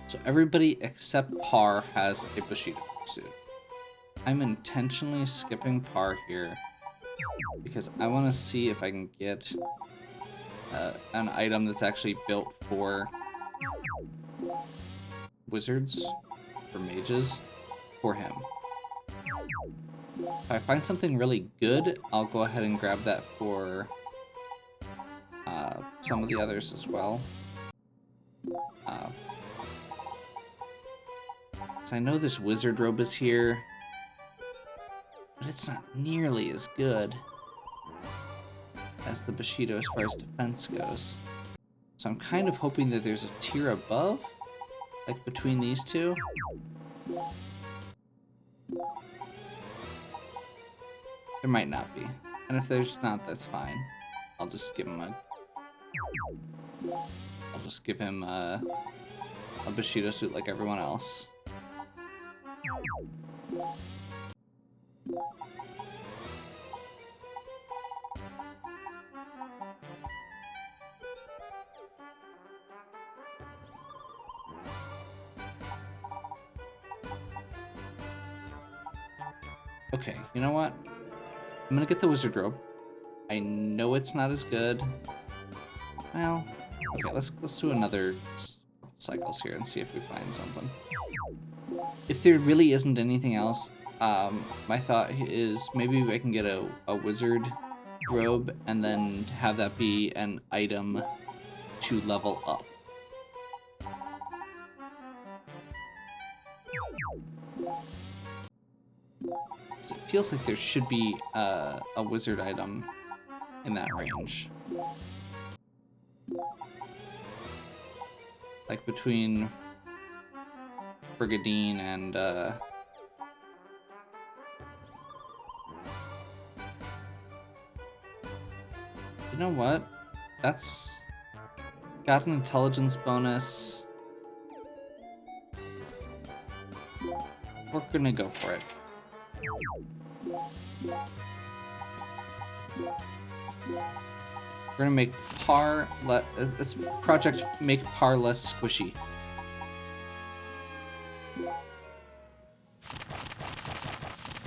So everybody except Par has a Bushido suit. I'm intentionally skipping Par here because I want to see if I can get an item that's actually built for wizards, for mages, for him. If I find something really good, I'll go ahead and grab that for some of the others as well. So I know this wizard robe is here, but it's not nearly as good as the Bushido as far as defense goes. So I'm kind of hoping that there's a tier above, like between these two. There might not be. And if there's not, that's fine. I'll just give him a Bushido suit like everyone else. Okay, you know what? I'm gonna get the wizard robe. I know it's not as good. Well, okay, let's do another cycles here and see if we find something. If there really isn't anything else, my thought is maybe I can get a wizard robe and then have that be an item to level up. It feels like there should be a wizard item in that range. Like between Brigadine and you know what? That's got an intelligence bonus. We're gonna go for it. We're gonna make Par this project make Par less squishy.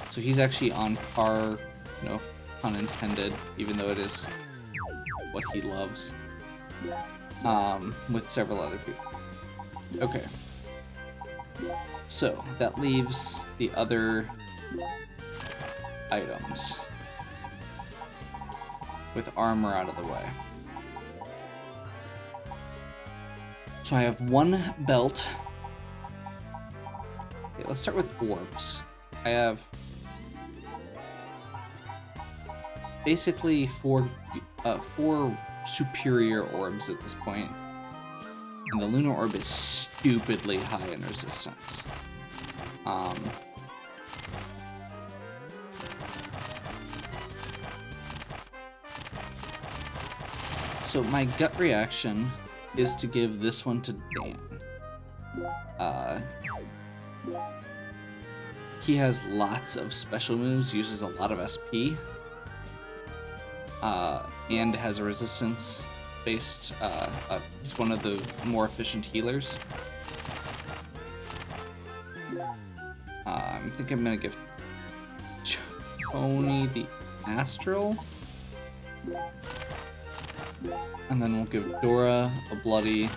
So he's actually on par, no pun intended, even though it is what he loves, with several other people. Okay. So that leaves the other items with armor out of the way. So I have one belt. Okay, let's start with orbs. I have basically four superior orbs at this point, and the lunar orb is stupidly high in resistance. So my gut reaction is to give this one to Dan. He has lots of special moves, uses a lot of SP, and has a resistance based, he's one of the more efficient healers. I think I'm gonna give Tony the Astral, and then we'll give Dora a bloody.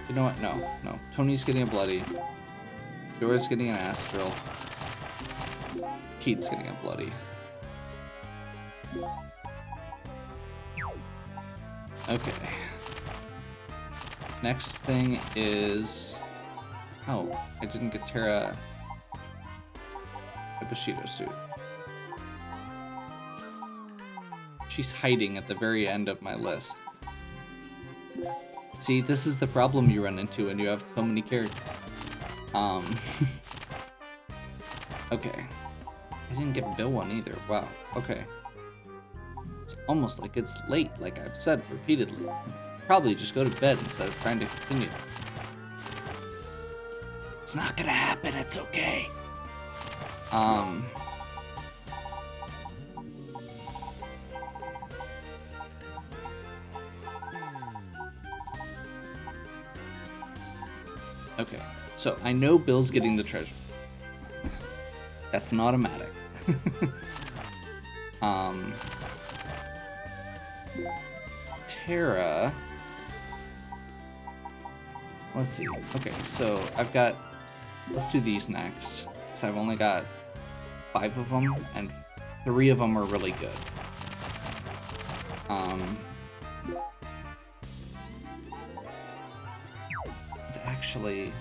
You know what? No. Tony's getting a bloody. Dora's getting an Astral. Keith's getting a bloody. Okay. Next thing is... Oh, I didn't get Terra a Bushido suit. She's hiding at the very end of my list. See, this is the problem you run into when you have so many characters. Okay. I didn't get Bill one either. Wow. Okay. It's almost like it's late, like I've said repeatedly. Probably just go to bed instead of trying to continue. It's not gonna happen, it's okay. Okay, so I know Bill's getting the treasure. That's an automatic. Tara. Let's see. Okay, so I've got. Let's do these next. So I've only got 5 of them, and 3 of them are really good. Actually.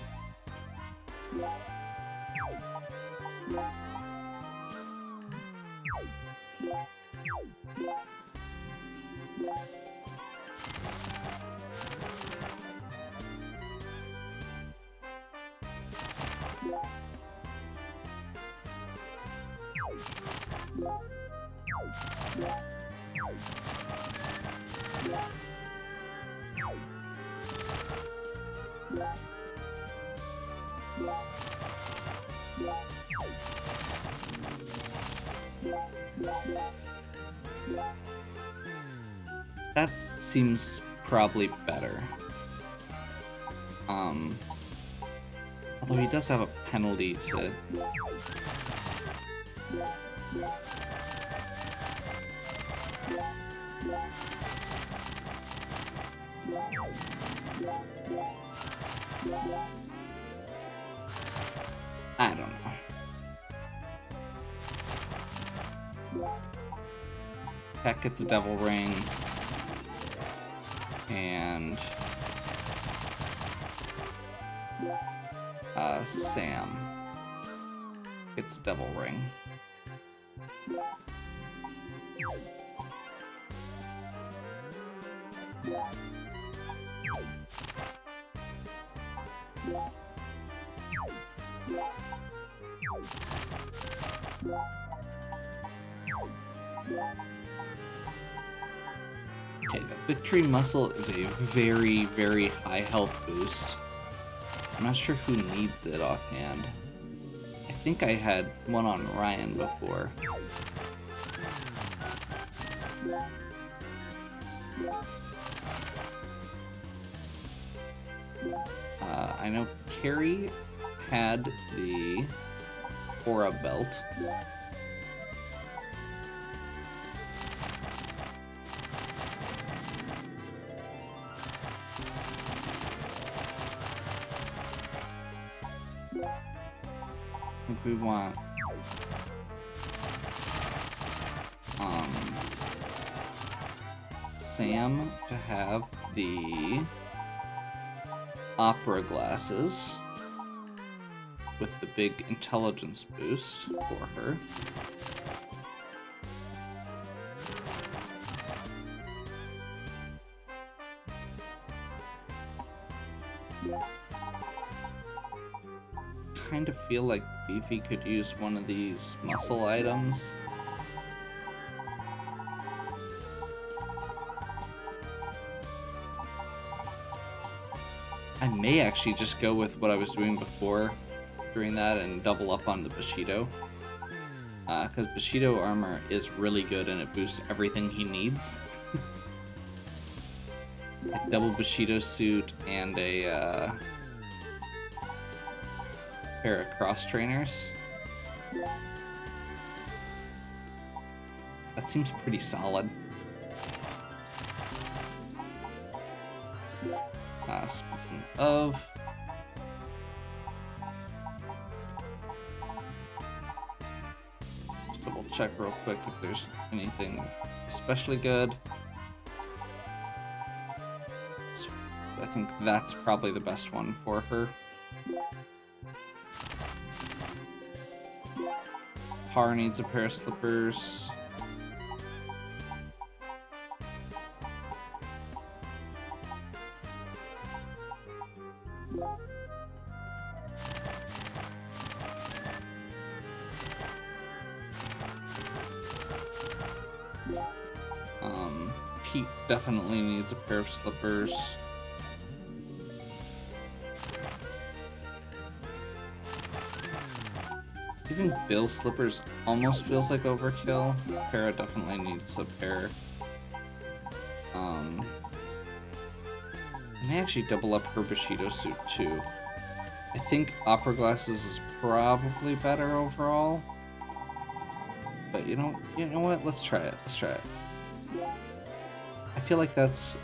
That seems probably better. Although he does have a penalty to... I don't know. Peck gets a devil ring. And Sam gets a devil ring. Okay, the victory muscle is a very, very high health boost. I'm not sure who needs it offhand. I think I had one on Ryan before. I know Carrie had the Aura belt. I think we want Sam to have the opera glasses with the big intelligence boost for her. Kind of feel like Beefy could use one of these muscle items. I may actually just go with what I was doing before during that and double up on the Bushido. Because Bushido armor is really good and it boosts everything he needs. Like double Bushido suit and a pair of cross trainers. That seems pretty solid. Speaking of, just double check real quick if there's anything especially good. So I think that's probably the best one for her. Har needs a pair of slippers. Pete definitely needs a pair of slippers. Even Bill's slippers almost feels like overkill. Para definitely needs a pair. I may actually double up her Bushido suit too. I think opera glasses is probably better overall. But you know what? Let's try it. Let's try it. I feel like that's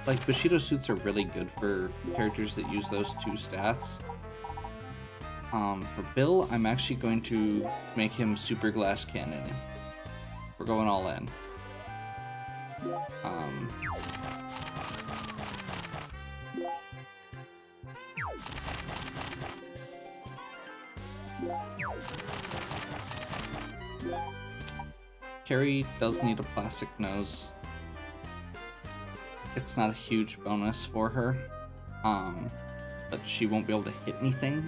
like Bushido suits are really good for characters that use those two stats. For Bill, I'm actually going to make him Super Glass Cannon. We're going all in. Carrie does need a plastic nose. It's not a huge bonus for her, but she won't be able to hit anything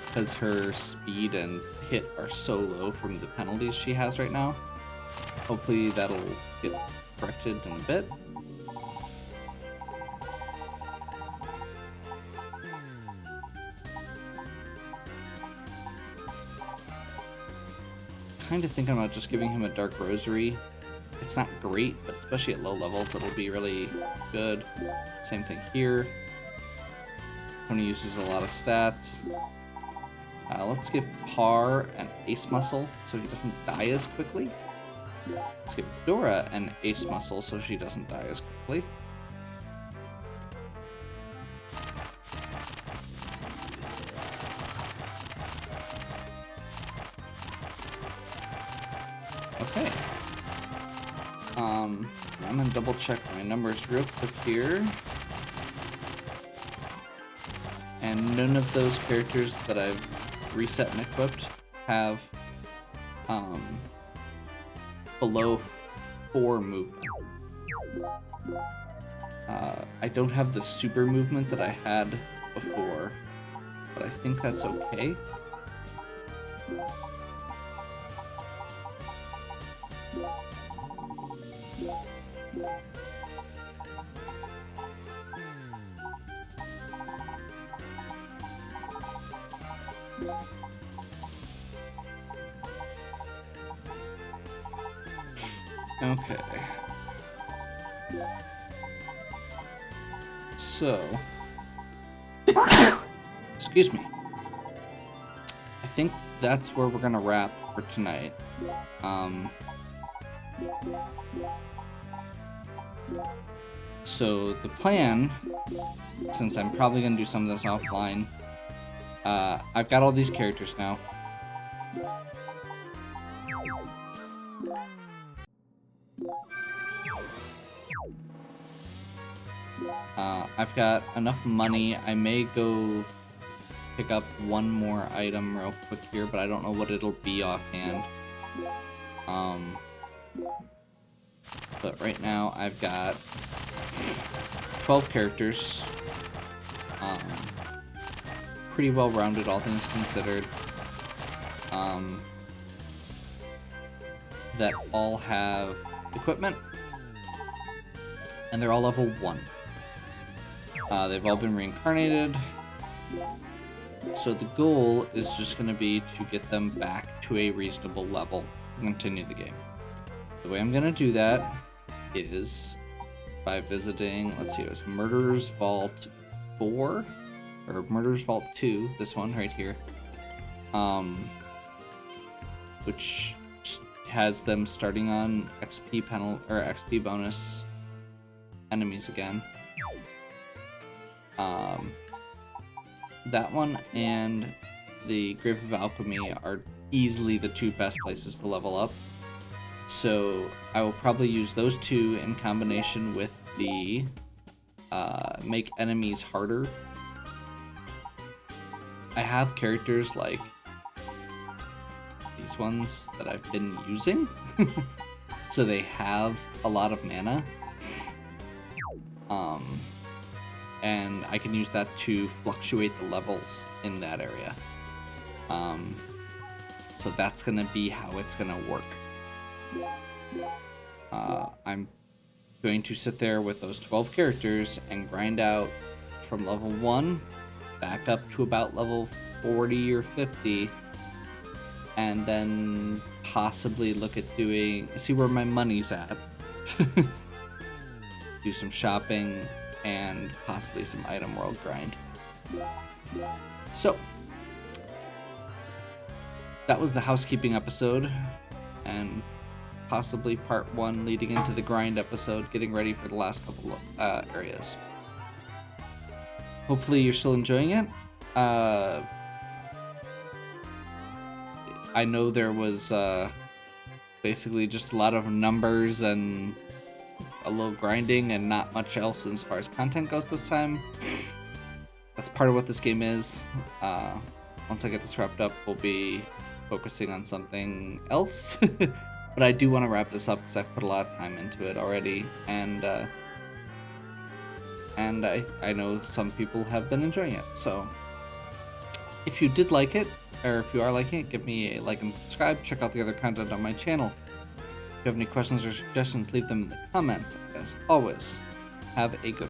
because her speed and hit are so low from the penalties she has right now. Hopefully that'll get corrected in a bit. Kind of thinking about just giving him a Dark Rosary. It's not great, but especially at low levels, it'll be really good. Same thing here. Tony uses a lot of stats. Let's give Par an Ace Muscle so he doesn't die as quickly. Let's give Dora an Ace Muscle so she doesn't die as quickly. Okay. I'm gonna double check my numbers real quick here. And none of those characters that I've reset and equipped have below 4 movement. I don't have the super movement that I had before, but I think that's okay. Okay. So, excuse me. I think that's where we're gonna wrap for tonight. So the plan, since I'm probably gonna do some of this offline, I've got all these characters now. I've got enough money. I may go pick up one more item real quick here, but I don't know what it'll be offhand. But right now I've got 12 characters. Pretty well rounded, all things considered. That all have equipment, and they're all level 1. They've all been reincarnated. So the goal is just going to be to get them back to a reasonable level and continue the game. The way I'm going to do that is by visiting, let's see, it was Murderer's Vault 4, or Murderer's Vault 2, this one right here, which has them starting on XP penalty, or XP bonus enemies again. That one and the Grave of Alchemy are easily the 2 best places to level up. So I will probably use those 2 in combination with the make enemies harder. I have characters like these ones that I've been using. So they have a lot of mana. And I can use that to fluctuate the levels in that area. So that's gonna be how it's gonna work. I'm going to sit there with those 12 characters and grind out from level 1 back up to about level 40 or 50, and then possibly look at see where my money's at. Do some shopping and possibly some item world grind. So that was the housekeeping episode, and possibly part 1 leading into the grind episode, getting ready for the last couple of areas. Hopefully you're still enjoying it. I know there was basically just a lot of numbers and a little grinding and not much else as far as content goes this time. That's part of what this game is. Once I get this wrapped up, we'll be focusing on something else. But I do want to wrap this up because I've put a lot of time into it already, and I know some people have been enjoying it. So if you did like it, or if you are liking it, give me a like and subscribe. Check out the other content on my channel. If you have any questions or suggestions, leave them in the comments. As always, have a good